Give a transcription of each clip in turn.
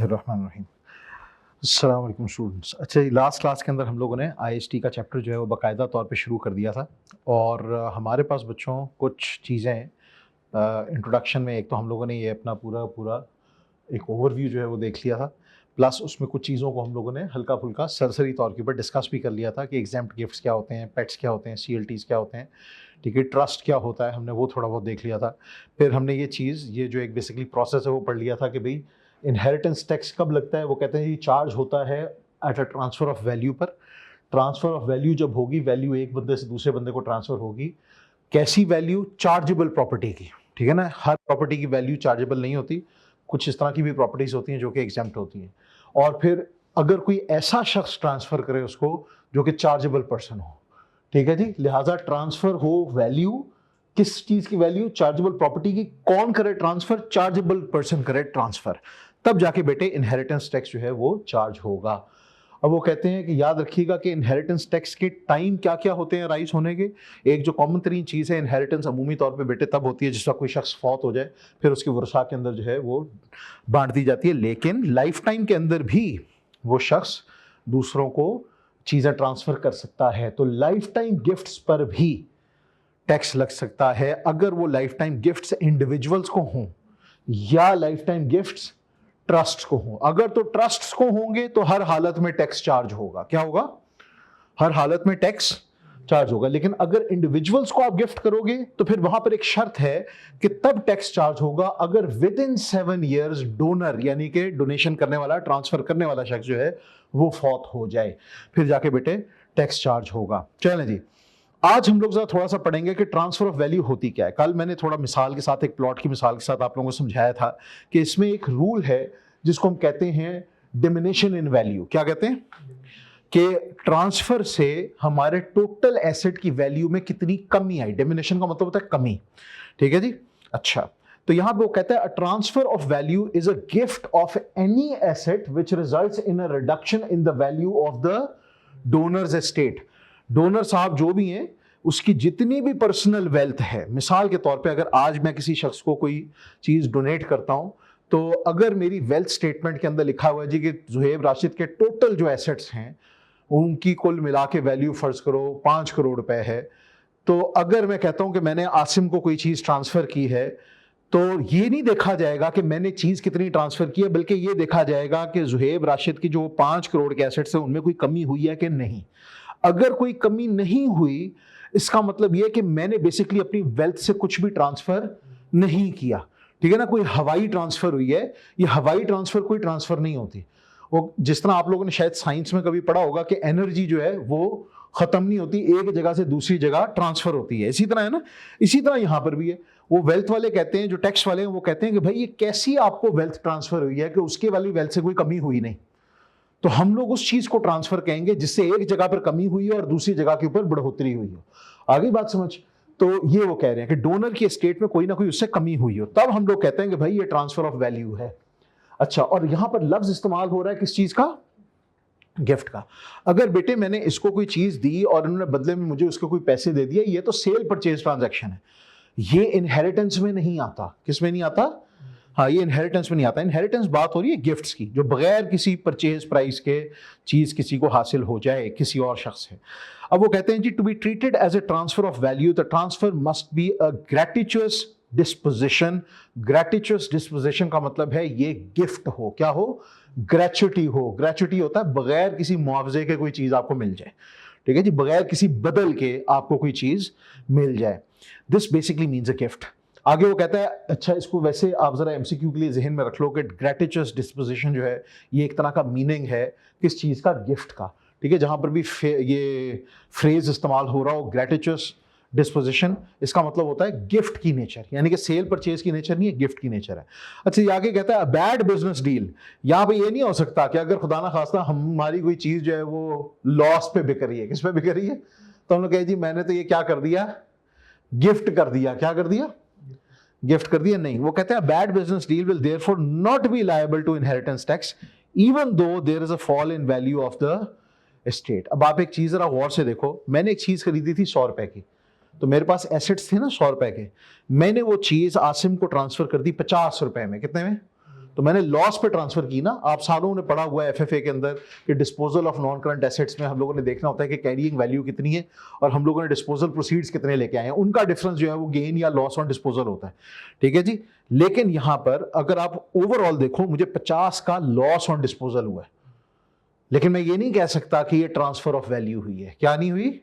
बिस्मिल्लाहिर्रहमानिर्रहीम। अस्सलाम वालेकुम स्टूडेंट्स। अच्छा, ये लास्ट क्लास के अंदर हम लोगों ने आईएसटी का चैप्टर जो है वो बाकायदा तौर पे शुरू कर दिया था और हमारे पास बच्चों कुछ चीज़ें इंट्रोडक्शन में एक तो हम लोगों ने ये अपना पूरा पूरा एक ओवरव्यू जो है वो देख लिया था, प्लस उसमें कुछ चीज़ों को हम लोगों ने हल्का फुल्का सरसरी तौर के ऊपर डिस्कस भी कर लिया था कि एग्जाम्प्ट गिफ्ट्स क्या होते हैं, पेट्स क्या होते हैं, सीएलटीज़ क्या होते हैं, ठीक है, ट्रस्ट क्या होता है, हमने वो थोड़ा बहुत देख लिया था। फिर हमने ये जो एक बेसिकली प्रोसेस है वो पढ़ लिया था कि भाई इनहेरिटेंस टैक्स कब लगता है। वो कहते हैं ये चार्ज होता है at a transfer of value पर। ट्रांसफ़र ऑफ वैल्यू जब होगी, वैल्यू एक बंदे से दूसरे बंदे को ट्रांसफ़र होगी, कैसी वैल्यू? चार्जेबल प्रॉपर्टी की, ठीक है ना। हर प्रॉपर्टी की वैल्यू चार्जेबल नहीं होती, कुछ इस तरह की भी प्रॉपर्टीज़ होती हैं जो कि एग्जेम्प्ट होती हैं। और फिर अगर कोई ऐसा शख्स ट्रांसफ़र करे उसको जो कि चार्जेबल पर्सन हो, ठीक है जी, लिहाजा ट्रांसफ़र हो वैल्यू, किस चीज़ की वैल्यू? चार्जेबल प्रॉपर्टी की। कौन करे ट्रांसफ़र? चार्जेबल पर्सन करे ट्रांसफ़र। तब जाके बेटे इनहेरिटेंस टैक्स जो है वो चार्ज होगा। अब वो कहते हैं कि याद रखिएगा कि इनहेरिटेंस टैक्स के टाइम क्या क्या होते हैं राइज होने के। एक जो कॉमन तरीन चीज़ है, इनहेरिटेंस अमूमी तौर पे बेटे तब होती है जिस वक्त कोई शख्स फौत हो जाए, फिर उसके वरसा के अंदर जो है वो बांट दी जाती है। लेकिन लाइफ टाइम के अंदर भी वो शख्स दूसरों को चीज़ें ट्रांसफ़र कर सकता है, तो लाइफ टाइम गिफ्ट्स पर भी टैक्स लग सकता है अगर वो लाइफ टाइम गिफ्ट्स इंडिविजुअल्स को हों या लाइफ टाइम गिफ्ट्स ट्रस्ट को हों। अगर तो ट्रस्ट को होंगे तो हर हालत में टैक्स चार्ज होगा। क्या होगा? हर हालत में टैक्स चार्ज होगा। लेकिन अगर इंडिविजुअल्स को आप गिफ्ट करोगे तो फिर वहां पर एक शर्त है कि तब टैक्स चार्ज होगा अगर विद इन 7 ईयर्स डोनर यानी कि डोनेशन करने वाला, ट्रांसफर करने वाला शख्स जो है वो फौत हो जाए, फिर जाके बेटे टैक्स चार्ज होगा। चलें जी, आज हम लोग जरा थोड़ा सा पढ़ेंगे कि ट्रांसफर ऑफ वैल्यू होती क्या है। कल मैंने थोड़ा मिसाल के साथ, एक प्लॉट की मिसाल के साथ आप लोगों को समझाया था कि इसमें एक रूल है जिसको हम कहते हैं डिमिनिशन इन वैल्यू। क्या कहते हैं? कि ट्रांसफर से हमारे टोटल एसेट की वैल्यू में कितनी कमी आई। डिमिनिशन का मतलब होता है कमी, ठीक है जी। अच्छा, तो यहां पे वो कहता है a transfer of value is a gift of any asset which results in a reduction in the value of the donor's estate. Donor साहब जो भी हैं उसकी जितनी भी पर्सनल वेल्थ है, मिसाल के तौर पे अगर आज मैं किसी शख्स को कोई चीज डोनेट करता हूं तो अगर मेरी वेल्थ स्टेटमेंट के अंदर लिखा हुआ है जी कि जुहेब राशिद के टोटल जो एसेट्स हैं उनकी कुल मिला के वैल्यू फर्ज करो 5 करोड़ रुपए है, तो अगर मैं कहता हूं कि मैंने आसिम को कोई चीज ट्रांसफर की है तो ये नहीं देखा जाएगा कि मैंने चीज कितनी ट्रांसफर की है, बल्कि ये देखा जाएगा कि जुहेब राशिद की जो 5 करोड़ के एसेट्स हैं उनमें कोई कमी हुई है कि नहीं। अगर कोई कमी नहीं हुई, इसका मतलब यह कि मैंने बेसिकली अपनी वेल्थ से कुछ भी ट्रांसफर नहीं किया, ठीक है ना। कोई हवाई ट्रांसफर हुई है, ये हवाई ट्रांसफर कोई ट्रांसफर नहीं होती। वो जिस तरह आप लोगों ने शायद साइंस में कभी पढ़ा होगा कि एनर्जी जो है वो खत्म नहीं होती, एक जगह से दूसरी जगह ट्रांसफर होती है, इसी तरह है ना। इसी तरह यहां पर भी है। वो वेल्थ वाले कहते हैं, जो टैक्स वाले हैं वो कहते हैं कि भाई ये कैसी आपको वेल्थ ट्रांसफर हुई है कि उसके वाली वेल्थ से कोई कमी हुई नहीं, तो हम लोग उस चीज को ट्रांसफर कहेंगे जिससे एक जगह पर कमी हुई है और दूसरी जगह के ऊपर बढ़ोतरी हुई हो। आगे बात समझ? तो ये वो कह रहे हैं कि डोनर की एस्टेट में कोई ना कोई उससे कमी हुई हो, तब हम लोग कहते हैं कि भाई ये ट्रांसफर ऑफ वैल्यू है। अच्छा, और यहां पर लफ्ज इस्तेमाल हो रहा है किस चीज का? गिफ्ट का। अगर बेटे मैंने इसको कोई चीज दी और उन्होंने बदले में मुझे उसके कोई पैसे दे दिए, ये तो सेल परचेज ट्रांजैक्शन है, ये इनहेरिटेंस में नहीं आता। किस में नहीं आता? हाँ, ये इनहेरिटेंस में नहीं आता। इनहेरिटेंस बात हो रही है गिफ्ट्स की, जो बगैर किसी परचेज प्राइस के चीज किसी को हासिल हो जाए किसी और शख्स से। अब वो कहते हैं जी to be treated as a transfer of value the transfer must be a gratuitous disposition. Gratuitous disposition का मतलब है ये गिफ्ट हो। क्या हो? ग्रेचुटी हो। ग्रेचुटी होता है बगैर किसी मुआवजे के कोई चीज आपको मिल जाए, ठीक है जी, बगैर किसी बदल के आपको कोई चीज मिल जाए। This basically means a gift. आगे वो कहता है, अच्छा इसको वैसे आप जरा एमसीक्यू के लिए जहन में रख लो कि ग्रेटिचुअस डिस्पोजिशन जो है ये एक तरह का मीनिंग है किस चीज का? गिफ्ट का, ठीक है। जहां पर भी ये फ्रेज इस्तेमाल हो रहा हो ग्रेटिचुअस डिस्पोजिशन, इसका मतलब होता है गिफ्ट की नेचर, यानी कि सेल परचेज की नेचर नहीं है, गिफ्ट की नेचर है। अच्छा, ये आगे कहता है बैड बिजनेस डील। यहां पे ये नहीं हो सकता कि अगर खुदा ना खास्ता हमारी कोई चीज जो है वो लॉस पे बिक रही है, किस पे बिक रही है, तो हम लोग कहे जी मैंने तो ये क्या कर दिया? गिफ्ट कर दिया। क्या कर दिया? गिफ्ट कर दिया। नहीं, वो कहते हैं bad business deal will therefore not be liable to inheritance tax even though there is a fall in value of the estate. अब आप एक चीज जरा गौर से देखो, मैंने एक चीज खरीदी थी 100 रुपए की, तो मेरे पास एसेट्स थे ना 100 रुपए के, मैंने वो चीज आसिम को ट्रांसफर कर दी 50 रुपए में। कितने में? तो मैंने लॉस पे ट्रांसफर की ना। आप सालों ने पढ़ा हुआ है एफएफए के अंदर कि disposal of non current assets में हम लोगों ने देखना होता है कि कैरिंग वैल्यू कितनी है और हम लोगों ने डिस्पोजल प्रोसीड्स कितने लेके आए हैं, उनका डिफरेंस जो है वो गेन या लॉस ऑन डिस्पोजल होता है। ठीक है जी। लेकिन यहां पर अगर आप ओवरऑल देखो, मुझे 50 का लॉस ऑन डिस्पोजल हुआ है, लेकिन मैं ये नहीं कह सकता कि ये ट्रांसफर ऑफ वैल्यू हुई है। क्या नहीं हुई?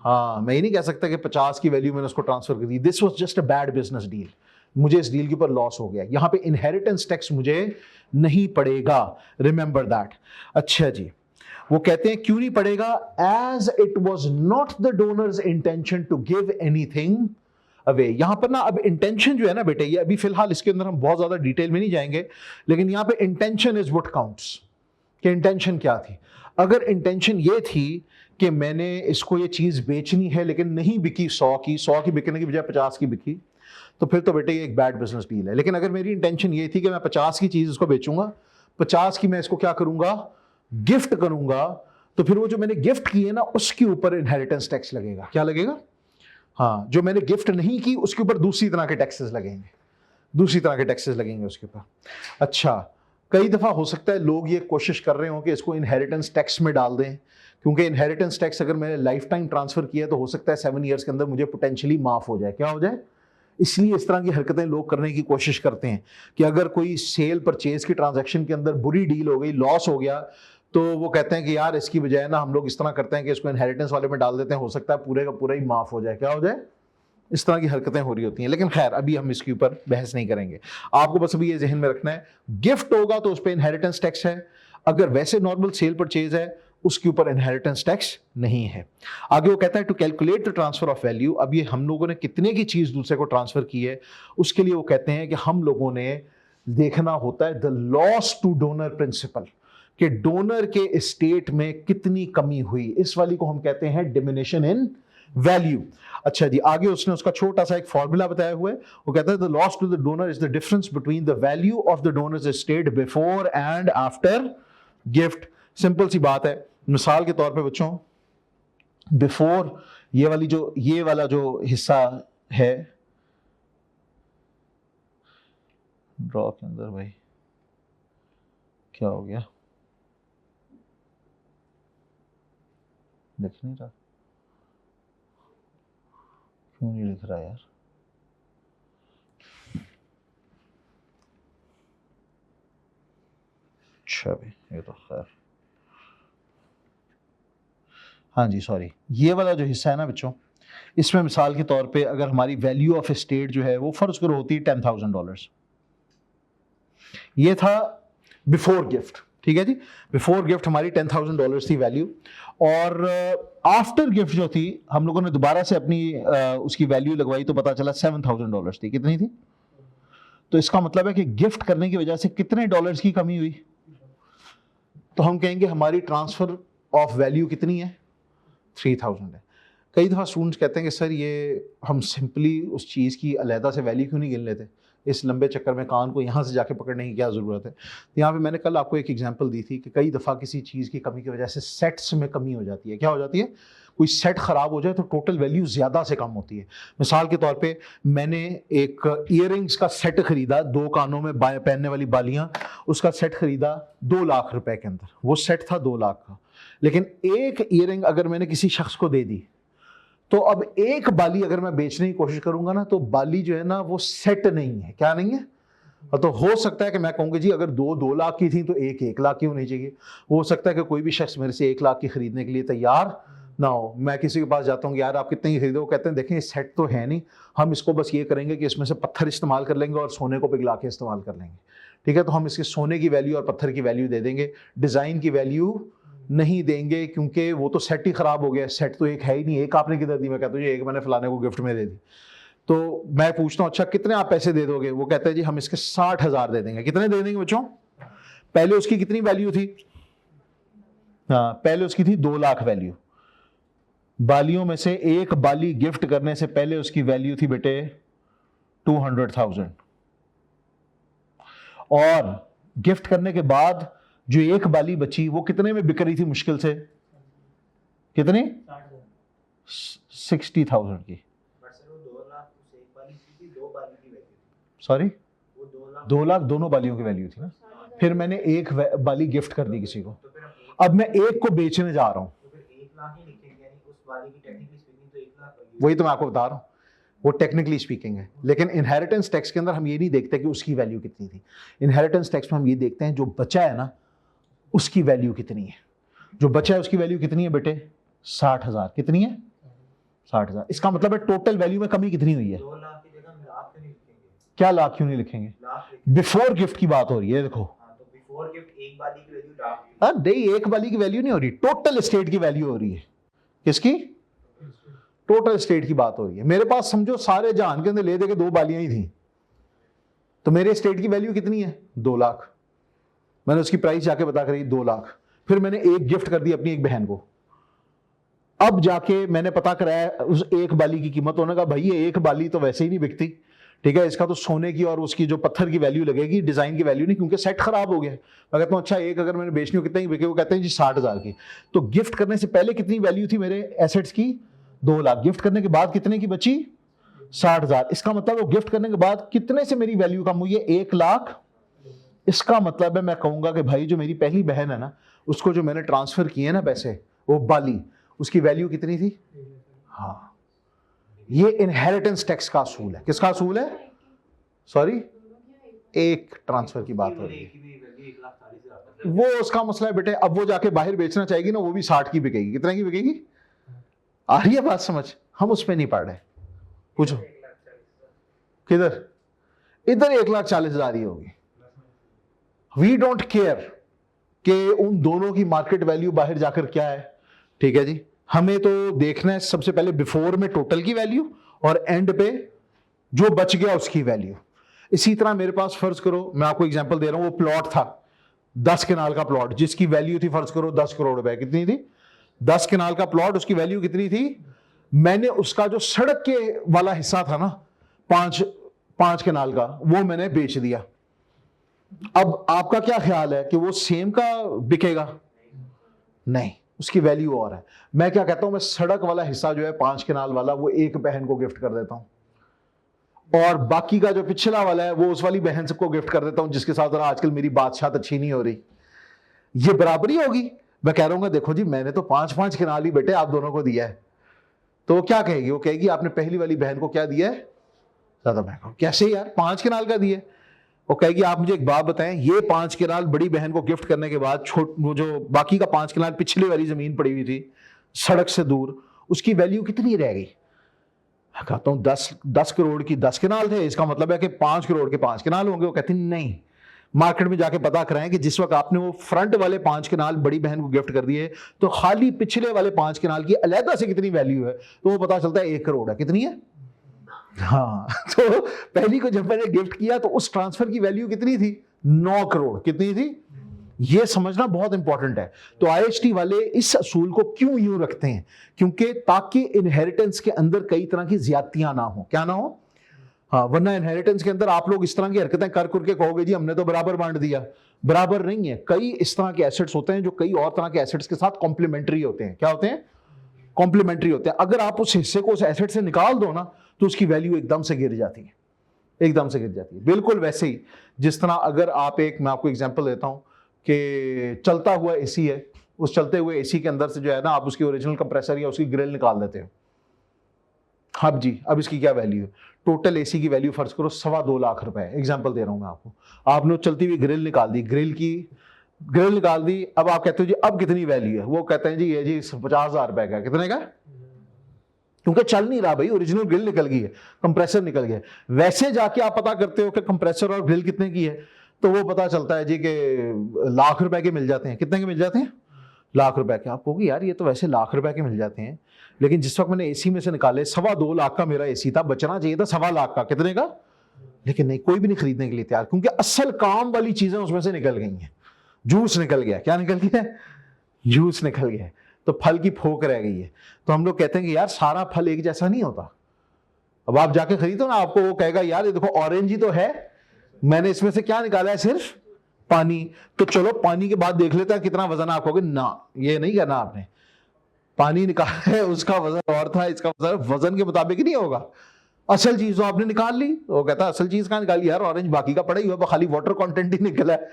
हाँ, मैं ये नहीं कह सकता कि 50 की वैल्यू मैंने उसको ट्रांसफर कर दी। This was just a bad business deal, मुझे इस डील के ऊपर लॉस हो गया। यहां पे इनहेरिटेंस टैक्स मुझे नहीं पड़ेगा, रिमेंबर दैट। अच्छा जी, वो कहते हैं क्यों नहीं पड़ेगा? As it was not the donor's intention to give anything away. यहां पर ना अब इंटेंशन जो है ना बेटे, ये अभी फिलहाल इसके अंदर हम बहुत ज्यादा डिटेल में नहीं जाएंगे, लेकिन यहां पे इंटेंशन इज व्हाट काउंट्स। कि इंटेंशन क्या थी? अगर इंटेंशन ये थी कि मैंने इसको ये चीज बेचनी है लेकिन नहीं बिकी 100 की बिकने की बजाय 50 की बिकी, तो फिर तो बेटे ये एक बैड बिजनेस डील है। लेकिन अगर मेरी इंटेंशन ये थी कि मैं 50 की चीज इसको बेचूंगा, 50 की मैं इसको क्या करूंगा? गिफ्ट करूंगा, तो फिर वो जो मैंने गिफ्ट की है ना उसके ऊपर इनहेरिटेंस टैक्स लगेगा। क्या लगेगा? हाँ, जो मैंने गिफ्ट नहीं की उसके ऊपर दूसरी तरह के टैक्सेस लगेंगे, दूसरी तरह के टैक्सेस लगेंगे उसके ऊपर। अच्छा, कई दफा हो सकता है लोग ये कोशिश कर रहे हो कि इसको इनहेरिटेंस टैक्स में डाल दें, क्योंकि इनहेरिटेंस टैक्स अगर मैंने लाइफ टाइम ट्रांसफर किया तो हो सकता है 7 ईयर्स के अंदर मुझे पोटेंशियली माफ हो जाए। क्या हो जाए? इसलिए इस तरह की हरकतें लोग करने की कोशिश करते हैं कि अगर कोई सेल परचेज की ट्रांजैक्शन के अंदर बुरी डील हो गई, लॉस हो गया, तो वो कहते हैं कि यार इसकी बजाय ना हम लोग इस तरह करते हैं कि इसको इनहेरिटेंस वाले में डाल देते हैं, हो सकता है पूरे का पूरा ही माफ हो जाए। क्या हो जाए? इस तरह की हरकतें हो रही होती हैं। लेकिन खैर अभी हम इसके ऊपर बहस नहीं करेंगे। आपको बस अभी ये जहन में रखना है, गिफ्ट होगा तो उस पर इनहेरिटेंस टैक्स है, अगर वैसे नॉर्मल सेल परचेज है उसके ऊपर इनहेरिटेंस टैक्स नहीं है। आगे वो कहता है to calculate the transfer of value. अब ये हम लोगों ने कितने की चीज दूसरे को ट्रांसफर की है, उसके लिए वो कहते हैं कि हम लोगों ने देखना होता है the loss to donor principal, कि डोनर के एस्टेट में कितनी कमी हुई। इस वाली को हम कहते हैं डिमिनिशन इन वैल्यू। अच्छा जी, आगे उसने उसका छोटा सा एक फॉर्मूला बताया हुआ है। वो कहता है the loss to the donor is the difference between the value of the donor's estate before and after gift. Simple सी बात है। मिसाल के तौर पे बच्चों, बिफोर ये वाला जो हिस्सा है ड्रॉ के अंदर, भाई क्या हो गया? लिख नहीं रहा, क्यों नहीं लिख रहा यार? अच्छा भाई, ये तो खैर, हाँ जी सॉरी, ये वाला जो हिस्सा है ना बच्चों, इसमें मिसाल के तौर पे अगर हमारी वैल्यू ऑफ एस्टेट जो है वो फर्ज करो होती है $10,000, ये था बिफोर गिफ्ट। ठीक है जी, बिफोर गिफ्ट हमारी $10,000 थी वैल्यू, और आफ्टर गिफ्ट जो थी हम लोगों ने दोबारा से अपनी उसकी वैल्यू लगवाई तो पता चला $7,000 थी। कितनी थी? तो इसका मतलब है कि गिफ्ट करने की वजह से कितने डॉलर्स की कमी हुई? तो हम कहेंगे हमारी ट्रांसफर ऑफ वैल्यू कितनी है? 3,000 है। कई दफ़ा स्टूडेंट्स कहते हैं कि सर ये हम सिंपली उस चीज़ की अलहदा से वैल्यू क्यों नहीं गिन लेते, इस लंबे चक्कर में कान को यहाँ से जाके पकड़ने की क्या ज़रूरत है? तो यहाँ पे मैंने कल आपको एक एग्जांपल दी थी कि कई दफ़ा किसी चीज़ की कमी की वजह से सेट्स में कमी हो जाती है। क्या हो जाती है? कोई सेट ख़राब हो जाए तो टोटल वैल्यू ज़्यादा से कम होती है। मिसाल के तौर पे मैंने एक ईयरिंग्स का सेट खरीदा, 2 कानों में पहनने वाली बालियाँ, उसका सेट खरीदा 2 लाख रुपए के अंदर, वो सेट था 2 लाख का। लेकिन एक ईयरिंग अगर मैंने किसी शख्स को दे दी, तो अब एक बाली अगर मैं बेचने की कोशिश करूंगा ना, तो बाली जो है ना वो सेट नहीं है। क्या नहीं है? तो हो सकता है कि मैं कहूँगा जी अगर 2 लाख की थी तो एक 1 लाख की होनी चाहिए। हो सकता है कि कोई भी शख्स मेरे से 1 लाख की खरीदने के लिए तैयार ना हो। मैं किसी के पास जाता हूँ, यार आप कितने की खरीदे? वो कहते हैं देखें ये सेट तो है नहीं, हम इसको बस ये करेंगे कि इसमें से पत्थर इस्तेमाल कर लेंगे और सोने को पिघला के इस्तेमाल कर लेंगे। ठीक है, तो हम इसके सोने की वैल्यू और पत्थर की वैल्यू दे देंगे, डिज़ाइन की वैल्यू नहीं देंगे, क्योंकि वो तो सेट ही खराब हो गया। सेट तो एक है ही नहीं, एक आपने किधर दी? मैं कहता हूँ एक मैंने फलाने को गिफ्ट में दे दी। तो मैं पूछता हूँ अच्छा कितने आप पैसे दे दोगे? वो कहते हैं जी हम इसके 60,000 दे देंगे। कितने दे देंगे बच्चों? पहले उसकी कितनी वैल्यू थी? हाँ, पहले उसकी थी 2 लाख वैल्यू। बालियों में से एक बाली गिफ्ट करने से पहले उसकी वैल्यू थी बेटे 200,000, और गिफ्ट करने के बाद जो एक बाली बची वो कितने में बिक रही थी मुश्किल से? कितनी? 60,000 की। सॉरी, 2 लाख दोनों बालियों की वैल्यू थी ना। फिर मैंने एक बाली गिफ्ट कर दी किसी को, अब मैं एक को बेचने जा रहा हूँ, वही तो मैं आपको बता रहा हूँ, वो टेक्निकली स्पीकिंग है। लेकिन इनहेरिटेंस टैक्स के अंदर हम ये नहीं देखते कि उसकी वैल्यू कितनी थी। इनहेरिटेंस टैक्स में हम ये देखते हैं जो बचा है ना उसकी वैल्यू कितनी है। जो बचा है उसकी वैल्यू कितनी है बेटे? 60,000। कितनी है? 60,000। इसका मतलब है टोटल वैल्यू में कमी कितनी हुई है? 2 लाख की जगह हम लाख क्यों नहीं लिखेंगे? क्या लाख क्यों नहीं लिखेंगे? बिफोर गिफ्ट की बात हो रही है। देखो बिफोर गिफ्ट एक बाली की वैल्यू लाख, नहीं एक बाली की वैल्यू नहीं हो रही, टोटल एस्टेट की वैल्यू हो रही है। किसकी? टोटल एस्टेट की बात हो रही है। मेरे पास समझो सारे जहान के अंदर ले दे के 2 बालियां ही थी, तो मेरे एस्टेट की वैल्यू कितनी है? 2 लाख। मैंने उसकी प्राइस जाके बता करी 2 लाख। फिर मैंने एक गिफ्ट कर दी अपनी एक बहन को। अब जाके मैंने पता कराया उस एक बाली की कीमत, होने का भाई ये एक बाली तो वैसे ही नहीं बिकती, ठीक है, इसका तो सोने की और उसकी जो पत्थर की वैल्यू लगेगी, डिजाइन की वैल्यू नहीं, क्योंकि सेट खराब हो गया। मैं कहता हूँ अच्छा एक अगर मैंने बेचनी हो कितने की बिके? वो कहते हैं जी 60,000 की। तो गिफ्ट करने से पहले कितनी वैल्यू थी मेरे एसेट्स की? 2 लाख। गिफ्ट करने के बाद कितने की बची? 60,000। इसका मतलब वो गिफ्ट करने के बाद कितने से मेरी वैल्यू कम हुई है? 1 लाख। इसका मतलब है मैं कहूंगा कि भाई जो मेरी पहली बहन है ना, उसको जो मैंने ट्रांसफर किए ना पैसे, वो बाली, उसकी वैल्यू कितनी थी? हाँ, ये इनहेरिटेंस टैक्स का असूल है। किसका असूल है? सॉरी, एक ट्रांसफर की बात हो रही है। वो उसका मसला है बेटे। अब वो जाके बाहर बेचना चाहेगी ना, वो भी 60 की बिकेगी। कितने की बिकेगी? आ रही है बात समझ? हम उस पर नहीं पढ़ रहे। पूछो किधर? इधर 1,40,000 ही होगी। वी डोंट केयर कि उन दोनों की मार्केट वैल्यू बाहर जाकर क्या है, ठीक है जी। हमें तो देखना है सबसे पहले बिफोर में टोटल की वैल्यू और एंड पे जो बच गया उसकी वैल्यू। इसी तरह मेरे पास फर्ज करो, मैं आपको एग्जांपल दे रहा हूं, वो प्लॉट था 10 कनाल का प्लॉट, जिसकी वैल्यू थी फर्ज करो 10 करोड़ रुपए। कितनी थी? 10 कनाल का प्लॉट, उसकी वैल्यू कितनी थी? मैंने उसका जो सड़क के वाला हिस्सा था ना, 5 कनाल का, वो मैंने बेच दिया। अब आपका क्या ख्याल है कि वो सेम का बिकेगा? नहीं, उसकी वैल्यू और है। मैं क्या कहता हूं, मैं सड़क वाला हिस्सा जो है 5 कनाल वाला, वो एक बहन को गिफ्ट कर देता हूं, और बाकी का जो पिछला वाला है वो उस वाली बहन सबको गिफ्ट कर देता हूं जिसके साथ आजकल मेरी बातशात अच्छी नहीं हो रही। ये बराबरी होगी? मैं कह रहा हूँ देखो जी मैंने तो 5-5 कनाल ही बेटे आप दोनों को दिया है। तो वो क्या कहेगी? वो कहेगी आपने पहली वाली बहन को क्या दिया है? ज्यादा महंगा। कैसे यार 5 कनाल का दिया? वो कहेगी आप मुझे एक बात बताएं, ये 5 कनाल बड़ी बहन को गिफ्ट करने के बाद वो जो बाकी का 5 कनाल पिछली वाली जमीन पड़ी हुई थी सड़क से दूर, उसकी वैल्यू कितनी रह गई? मैं कहता हूं 10 करोड़ की 10 कनाल थे, इसका मतलब है कि 5 करोड़ के 5 कनाल होंगे। वो कहती नहीं, मार्केट में जाके पता कराएं कि जिस वक्त आपने वो फ्रंट वाले 5 कनाल बड़ी बहन को गिफ्ट कर दिए तो खाली पिछले वाले 5 कनाल की अलहदा से कितनी वैल्यू है, तो वो पता चलता है 1 करोड़ है। कितनी है? हाँ। तो पहली को जब मैंने गिफ्ट किया तो उस ट्रांसफर की वैल्यू कितनी थी? 9 करोड़। कितनी थी? ये समझना बहुत इंपॉर्टेंट है। तो आईएसटी वाले इस असूल को क्यों यूं रखते हैं? क्योंकि ताकि इनहेरिटेंस के अंदर कई तरह की ज्यादतियां ना हो। क्या ना हो? हाँ, वरना इनहेरिटेंस के अंदर आप लोग इस तरह की हरकतें कर करके कहोगे जी हमने तो बराबर बांट दिया। बराबर नहीं है। कई इस तरह के एसेट्स होते हैं जो कई और तरह के एसेट्स के साथ कॉम्प्लीमेंट्री होते हैं। क्या होते हैं? कॉम्प्लीमेंट्री होते हैं। अगर आप उस हिस्से को उस एसेट से निकाल दो ना तो उसकी वैल्यू एकदम से गिर जाती है, एकदम से गिर जाती है। बिल्कुल वैसे ही जिस तरह अगर आप मैं आपको एग्जांपल देता हूं कि चलता हुआ एसी है, उस चलते हुए एसी के अंदर से जो है ना आप उसकी ओरिजिनल कंप्रेसर या उसकी ग्रिल निकाल देते हो। हाँ जी, अब इसकी क्या वैल्यू है? टोटल एसी की वैल्यू फर्ज करो 2.25 लाख रुपए है। एग्जांपल दे रहा हूं मैं आपको। आपने चलती हुई ग्रिल निकाल दी, ग्रिल निकाल दी। अब आप कहते हो जी अब कितनी वैल्यू है? वो कहते हैं जी ये जी 50,000 रुपए का। कितने का? क्योंकि चल नहीं रहा भाई, ओरिजिनल ग्रिल निकल गई है, कंप्रेसर निकल गया। वैसे जाके आप पता करते हो कि कंप्रेसर और ग्रिल कितने की है, तो वो पता चलता है जी कि लाख रुपए के मिल जाते हैं। कितने के मिल जाते हैं? लाख रुपए के। आप कहोगे यार ये तो वैसे लाख रुपए के मिल जाते हैं, लेकिन जिस वक्त मैंने एसी में से निकाले 2.25 लाख का मेरा एसी था, बचना चाहिए था 1.25 लाख का। कितने का? लेकिन नहीं, कोई भी नहीं खरीदने के लिए तैयार, क्योंकि असल काम वाली चीजें उसमें से निकल गई हैं। जूस निकल गया। क्या निकल गया? जूस निकल गया। तो फल की फोक रह गई है। तो हम लोग कहते हैं कि यार सारा फल एक जैसा नहीं होता। अब आप जाके खरीदो ना, आपको वो कहेगा यार ये देखो ऑरेंज ही तो है, मैंने इसमें से क्या निकाला है? सिर्फ पानी। तो चलो पानी के बाद देख लेते हैं कितना वजन। आप कहोगे ना, ये नहीं करना आपने। पानी निकाला है, उसका वजन और था, इसका वजन के मुताबिक नहीं होगा। असल चीज तो आपने निकाल ली। वो कहता है असल चीज कहाँ निकाली यार, ऑरेंज बाकी का पड़ा ही हुआ, खाली वाटर कंटेंट ही निकला है।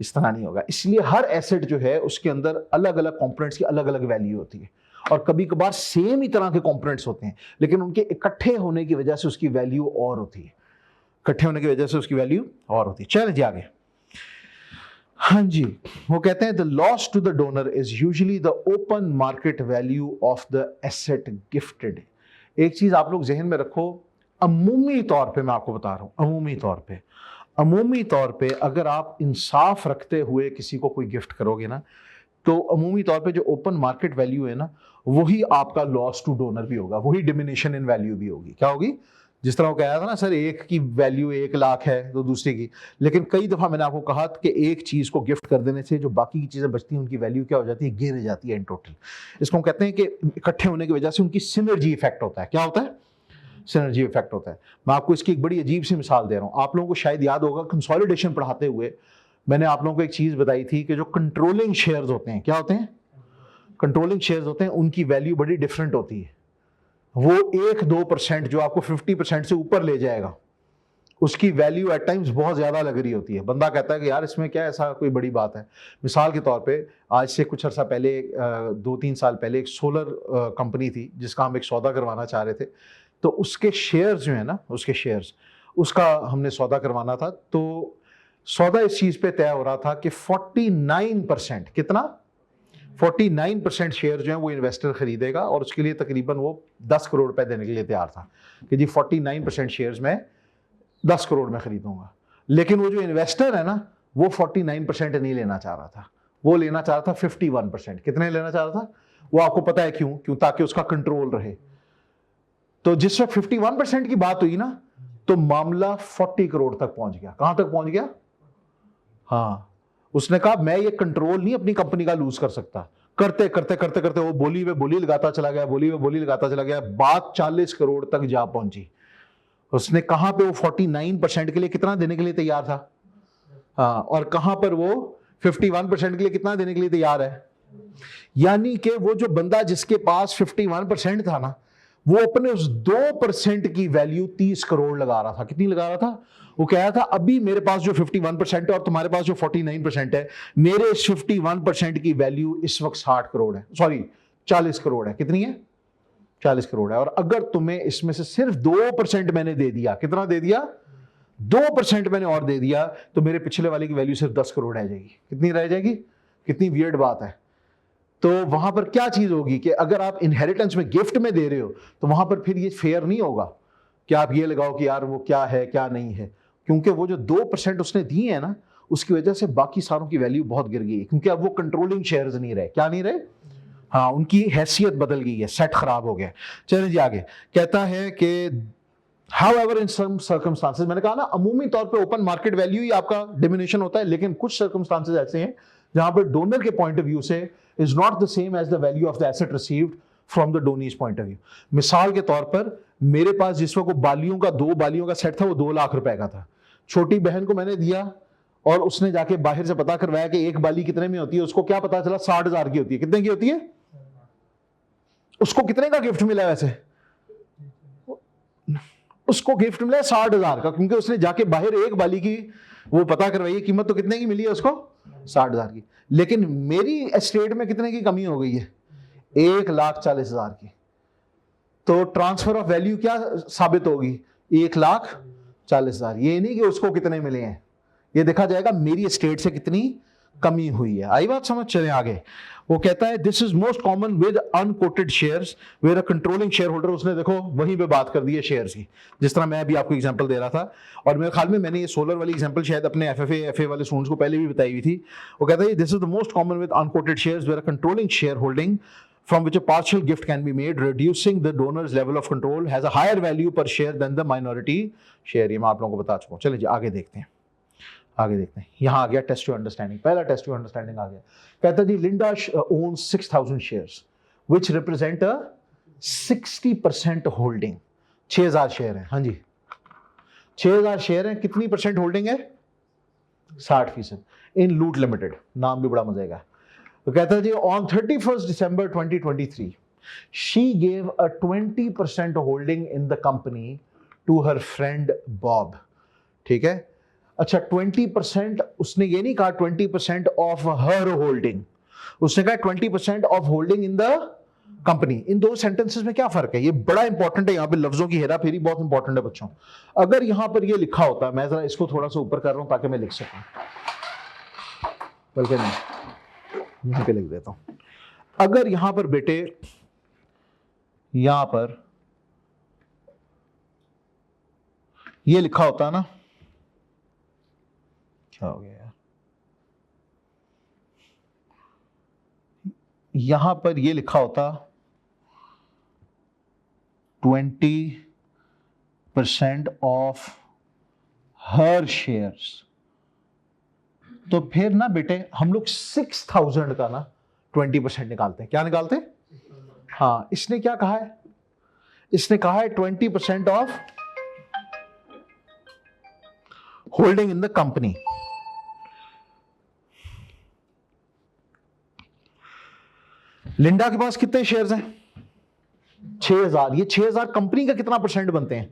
इस तरह नहीं होगा। इसलिए हर एसेट जो है उसके अंदर अलग अलग कंपोनेंट्स की अलग अलग वैल्यू होती है, और कभी कभार सेम ही तरह के कंपोनेंट्स होते हैं लेकिन उनके इकट्ठे होने की वजह से उसकी वैल्यू और होती है, इकट्ठे होने की वजह से उसकी वैल्यू और होती है। चलिए जी आगे। हाँ जी, वो कहते हैं the loss to the donor is usually the open market value of the asset gifted. एक चीज आप लोग जहन में रखो, अमूमी तौर पे मैं आपको बता रहा हूं, अमूमी तौर पे अगर आप इंसाफ रखते हुए किसी को कोई गिफ्ट करोगे ना, तो अमूमी तौर पे जो ओपन मार्केट वैल्यू है ना, वही आपका लॉस टू डोनर भी होगा, वही डिमिनिशन इन वैल्यू भी होगी। क्या होगी? जिस तरह वो कहा था ना सर, एक की वैल्यू 1 लाख है तो दूसरे की, लेकिन कई दफा मैंने आपको कहा कि एक चीज को गिफ्ट कर देने से जो बाकी की चीजें बचती हैं उनकी वैल्यू क्या हो जाती है? गिर जाती है इन टोटल। इसको हम कहते हैं कि इकट्ठे होने की वजह से उनकी सिनर्जी इफेक्ट होता है। क्या होता है? सिनर्जी इफेक्ट होता है। मैं आपको इसकी एक बड़ी अजीब सी मिसाल दे रहा हूं। आप लोगों को शायद याद होगा, कंसोलिडेशन पढ़ाते हुए मैंने आप लोगों को एक चीज बताई थी कि जो कंट्रोलिंग शेयर्स होते हैं, क्या होते हैं? कंट्रोलिंग शेयर्स होते हैं, उनकी वैल्यू बड़ी डिफरेंट होती है। वो 1-2% जो आपको 50% से ऊपर ले जाएगा, उसकी वैल्यू एट टाइम्स बहुत ज्यादा लग रही होती है। बंदा कहता है कि यार इसमें क्या ऐसा कोई बड़ी बात है। मिसाल के तौर पे आज से कुछ अर्सा पहले, 2-3 साल पहले, एक सोलर कंपनी थी जिसका हम एक सौदा करवाना चाह रहे थे। तो उसके शेयर्स जो है ना, उसके शेयर्स, उसका हमने सौदा करवाना था। तो सौदा इस चीज पे तय हो रहा था कि 49%, कितना? 49% शेयर जो है वो इन्वेस्टर खरीदेगा, और उसके लिए तकरीबन वो 10 करोड़ रुपए देने के लिए तैयार था कि जी 49% शेयर्स में 10 करोड़ में खरीदूंगा। लेकिन वो जो इन्वेस्टर है ना, वो 49% नहीं लेना चाह रहा था, वो लेना चाह रहा था 51%। कितने लेना चाह रहा था? वो आपको पता है क्यों? ताकि उसका कंट्रोल रहे। तो जिस वक्त 51% की बात हुई ना, तो मामला 40 करोड़ तक पहुंच गया। कहां तक पहुंच गया? हाँ, उसने कहा मैं ये कंट्रोल नहीं अपनी कंपनी का लूज कर सकता। करते करते करते करते वो बोली वे बोली लगाता चला गया, बोली वे बोली लगाता चला गया, बात 40 करोड़ तक जा पहुंची। उसने कहां पे वो 49% के लिए कितना देने के लिए तैयार था? हाँ, और कहां पर वो 51% के लिए कितना देने के लिए तैयार है? यानी कि वो जो बंदा जिसके पास 51% था ना, वो अपने उस 2% की वैल्यू 30 करोड़ लगा रहा था। कितनी लगा रहा था? वो कह रहा था अभी मेरे पास जो 51% है और तुम्हारे पास जो 49% है, मेरे इस 51% की वैल्यू इस वक्त 60 करोड़ है, सॉरी 40 करोड़ है। कितनी है? 40 करोड़ है। और अगर तुम्हें इसमें से सिर्फ 2% मैंने दे दिया, कितना दे दिया? 2% मैंने और दे दिया, तो मेरे पिछले वाले की वैल्यू सिर्फ 10 करोड़ रह जाएगी। कितनी रह जाएगी? कितनी वियर्ड बात है। तो वहां पर क्या चीज होगी कि अगर आप इनहेरिटेंस में गिफ्ट में दे रहे हो, तो वहां पर फिर ये फेयर नहीं होगा कि आप ये लगाओ कि यार वो क्या है क्या नहीं है, क्योंकि वो जो 2% उसने दिए हैं ना, उसकी वजह से बाकी सारों की वैल्यू बहुत गिर गई है, क्योंकि अब वो कंट्रोलिंग शेयर्स नहीं रहे। क्या नहीं रहे? हाँ, उनकी हैसियत बदल गई है, सेट खराब हो गया। चलिए जी आगे। कहता है कि However, in some circumstances, मैंने कहा ना अमूमी तौर पे ओपन मार्केट वैल्यू ही आपका डिमिनिशन होता है, लेकिन कुछ सर्कमस्टांसेस ऐसे हैं जहां पर डोनर के पॉइंट ऑफ व्यू से is not the same as the value of the asset received from the donee's point of view. मिसाल के तौर पर मेरे पास जिस वक्त बालियों का 2 बालियों का सेट था, वो 2 लाख रुपए का था। छोटी बहन को मैंने दिया और उसने जाके बाहर से पता करवाया कि एक बाली कितने में होती है। उसको क्या पता चला? 60,000 की होती है। कितने की होती है? उसको कितने का गिफ्ट मिला? वैसे उसको गिफ्ट मिला 60,000 का, क्योंकि उसने जाके बाहर एक बाली की वो पता करवाई, कीमत तो कितने की मिली है उसको? 60,000 की। लेकिन मेरी एस्टेट में कितने की कमी हो गई है? 1,40,000 की। तो ट्रांसफर ऑफ वैल्यू क्या साबित होगी? 1,40,000। ये नहीं कि उसको कितने मिले हैं, ये देखा जाएगा मेरी एस्टेट से कितनी कमी हुई है। आई बात समझ? चले आगे। वो कहता है this is most common with unquoted shares where a controlling shareholder. उसने देखो वहीं पे बात कर दी है शेयर्स की, जिस तरह मैं अभी आपको एग्जांपल दे रहा था। और मेरे ख्याल में मैंने ये सोलर वाली एग्जांपल शायद अपने एफए वाले स्टूडेंट्स को पहले भी बताई हुई थी। वो कहता है this is the most common with unquoted shares where a controlling shareholding from which a partial gift can be made, reducing the donor's level of control, has a higher value per share than the minority share। ये मैं आप लोगों को बता चुका हूँ। चलिए जी आगे देखते हैं, आगे देखते हैं। यहां आ गया टेस्ट टू अंडरस्टैंडिंग। पहला टेस्ट टू अंडरस्टैंडिंग आ गया। कहता जी Linda owns 6,000 shares which represent a 60% holding. 6,000 share है। हाँ जी, 6,000 शेयर है। कितनी परसेंट होल्डिंग है? 60% इन लूट लिमिटेड। नाम भी बड़ा मजेगा। तो कहता है जी on 31st December 2023 she gave a 20% holding in the company to her friend Bob, ठीक है। अच्छा 20%, उसने ये नहीं कहा 20% ऑफ हर होल्डिंग, उसने कहा 20% of holding in the company. इन दो सेंटेंसेस में क्या फर्क है, ये बड़ा इंपॉर्टेंट है, यहाँ पे लफ्जों की हेरा फेरी बहुत इंपॉर्टेंट है बच्चों। अगर यहां पर ये लिखा होता, मैं जरा इसको थोड़ा सा ऊपर कर रहा हूं ताकि मैं लिख सकूं, बल्कि नहीं यहां पे लिख देता हूं। अगर यहां पर बेटे यहां पर ये लिखा होता ना, क्या हो गया यार, यहां पर ये लिखा होता 20% ऑफ हर शेयर्स, तो फिर ना बेटे हम लोग 6000 का ना 20% निकालते हैं। क्या निकालते हैं? हाँ, इसने क्या कहा है, इसने कहा है 20% of holding in the company. Linda के पास कितने शेयर्स हैं? 6000। ये 6000 कंपनी का कितना परसेंट बनते हैं,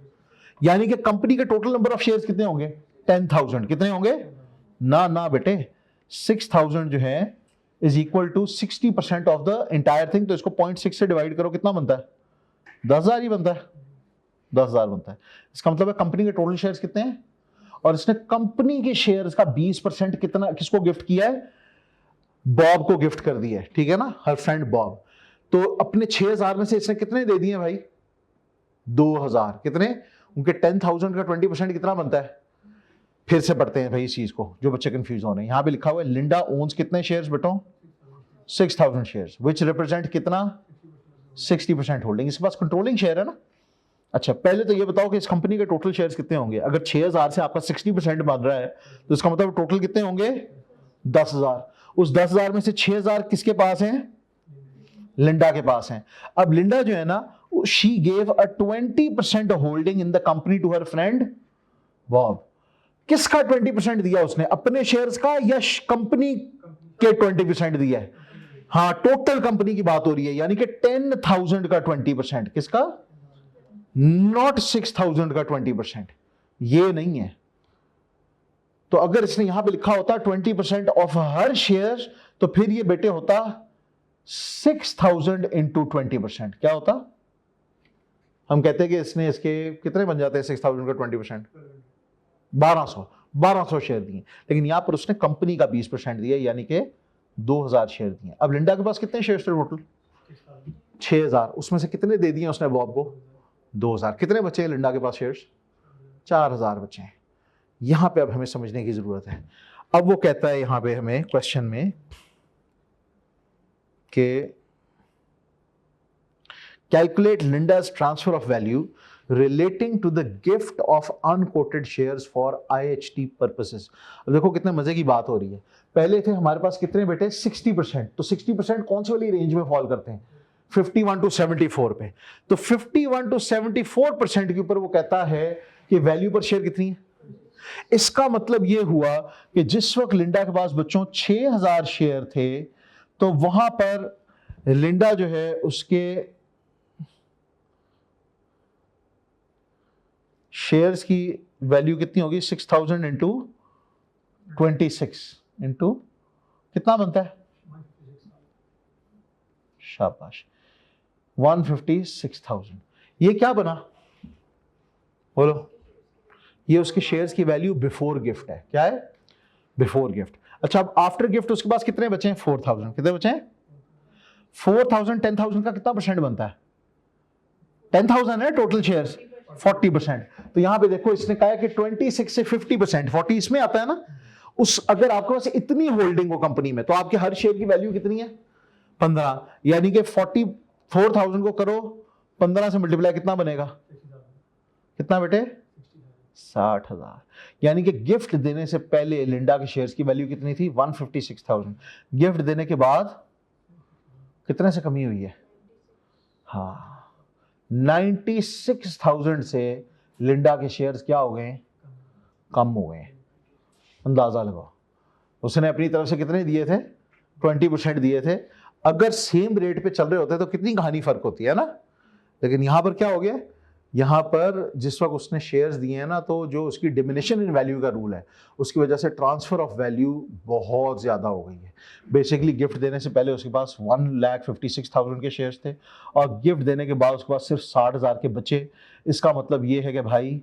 यानी कि कंपनी के टोटल नंबर ऑफ शेयर्स कितने होंगे? 10,000। कितने होंगे? ना बेटे, 6000 जो है is equal to 60% of the entire thing. तो इसको 0.6 से डिवाइड करो, कितना बनता है? 10,000 ही बनता है, 10,000 बनता है। इसका मतलब है कंपनी के टोटल शेयर्स कितने हैं, और इसने कंपनी के शेयर्स का 20% कितना किसको गिफ्ट किया है? बॉब को गिफ्ट कर दिया है, ठीक है ना, हर फ्रेंड बॉब। तो अपने 6000 में से इसने कितने दे दिए भाई? 2000। कितने? उनके 10,000 का 20% कितना बनता है? फिर से पढ़ते हैं भाई इस चीज को, जो बच्चे कंफ्यूज हो रहे हैं। यहां पे लिखा हुआ है लिंडा ओन्स कितने शेयर्स बेटो? 6000 शेयर्स, विच रिप्रेजेंट कितना? 60% होल्डिंग। इसके पास कंट्रोलिंग शेयर है ना। अच्छा पहले तो ये बताओ कि इस कंपनी के टोटल शेयर्स कितने होंगे? अगर 6000 से आपका 60% बन रहा है तो इसका मतलब टोटल कितने होंगे? 10,000। उस 10,000 में से 6,000 किसके पास हैं? लिंडा के पास हैं। अब लिंडा जो है ना, she gave a 20% holding in the company to her friend Bob. किसका 20% दिया उसने? अपने शेयर्स का या कंपनी के 20% दिया है? हाँ, टोटल कंपनी की बात हो रही है, यानी कि 10,000 का 20%। किसका? नॉट 6,000 का 20%, ये नहीं है। तो अगर इसने यहां पे लिखा होता 20% ऑफ हर शेयर, तो फिर ये बेटे होता 6,000 इंटू 20%। क्या होता? हम कहते हैं कि इसने इसके कितने बन जाते हैं 6,000 का 20%? 1200 शेयर दिए, लेकिन यहां पर उसने कंपनी का 20% दिया, यानी कि 2,000 शेयर दिए। अब लिंडा के पास कितने शेयर थे टोटल? 6,000। उसमें से कितने दे दिए उसने बॉब को? 2,000। कितने बचे हैं लिंडा के पास शेयर्स? 4,000 बचे हैं। यहां पे अब हमें समझने की जरूरत है। अब वो कहता है यहां पे हमें क्वेश्चन में कि calculate Linda's transfer of value relating to the gift of unquoted shares for IHT purposes. अब देखो कितने मजे की बात हो रही है। पहले थे हमारे पास कितने बेटे? 60%। तो 60% कौन सी वाली रेंज में फॉल करते हैं? 51 to 74 पे। तो 51 to 74% के ऊपर वो कहता है कि वैल्यू पर शेयर कितनी है। इसका मतलब ये हुआ कि जिस वक्त लिंडा के पास बच्चों 6,000 शेयर थे, तो वहां पर लिंडा जो है उसके शेयर्स की वैल्यू कितनी होगी? 6,000 इंटू 26 इंटू कितना बनता है? शाबाश, 156,000। ये क्या बना बोलो? ये उसके शेयर्स की वैल्यू बिफोर गिफ्ट है। क्या है? Before gift. अच्छा अब आफ्टर गिफ्ट उसके पास कितने बचे हैं? 4,000। कितने बचे हैं? 4,000। 10,000 का कितना परसेंट बनता है? 10,000 है टोटल शेयर्स, 40%। तो यहां पे देखो इसने कहा है कि 26 से 50%, 40 इसमें आता है ना। उस अगर आपके पास इतनी होल्डिंग हो कंपनी में, तो आपके हर शेयर की वैल्यू कितनी है? 15। यानी कि 44,000 को करो 15 से मल्टीप्लाई, कितना बनेगा? कितना बेटे? 60,000। यानी कि गिफ्ट देने से पहले लिंडा के शेयर्स की वैल्यू कितनी थी? 156,000। गिफ्ट देने के बाद कितने से कमी हुई है? हाँ, 96,000 से लिंडा के शेयर्स क्या हो गए? कम हो गए। अंदाजा लगाओ, उसने अपनी तरफ से कितने दिए थे? 20% दिए थे। अगर सेम रेट पे चल रहे होते तो कितनी कहानी फर्क होती है ना। लेकिन यहां पर क्या हो गया? यहाँ पर जिस वक्त उसने शेयर्स दिए हैं ना, तो जो उसकी डिमिनिशन इन वैल्यू का रूल है, उसकी वजह से ट्रांसफर ऑफ वैल्यू बहुत ज़्यादा हो गई है। बेसिकली गिफ्ट देने से पहले उसके पास 1,56,000 के शेयर्स थे, और गिफ्ट देने के बाद उसके पास सिर्फ 60,000 के बचे। इसका मतलब ये है कि भाई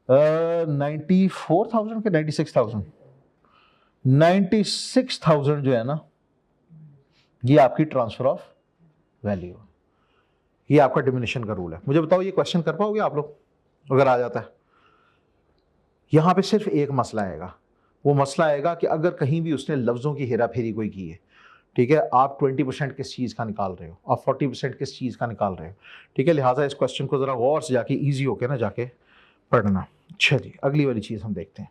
94,000 के 96,000, 96,000 जो है ना, ये आपकी ट्रांसफर ऑफ वैल्यू है। ये आपका डिमिनिशन का रूल है। मुझे बताओ, ये क्वेश्चन कर पाओगे आप लोग अगर आ जाता है? यहां पे सिर्फ एक मसला आएगा, वो मसला आएगा कि अगर कहीं भी उसने लफ्जों की हेरा फेरी कोई की है, ठीक है, आप 20% किस चीज का निकाल रहे हो, आप 40% किस चीज का निकाल रहे हो, ठीक है। लिहाजा इस क्वेश्चन को जरा गौर से जाके ईजी होके ना जाके पढ़ना। अच्छा जी, अगली वाली चीज हम देखते हैं।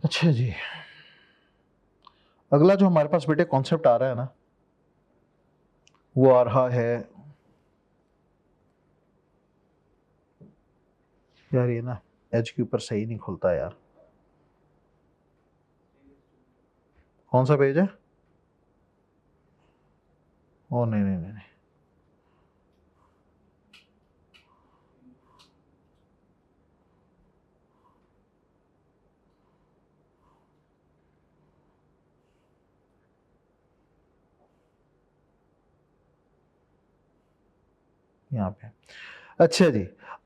अच्छा जी, अगला जो हमारे पास बेटे कॉन्सेप्ट आ रहा है ना, वो आ रहा है, यार ये ना एज के ऊपर सही नहीं खुलता यार। कौन सा पेज है? ओ नहीं नहीं नहीं, नहीं। यहाँ पे। अच्छा जी,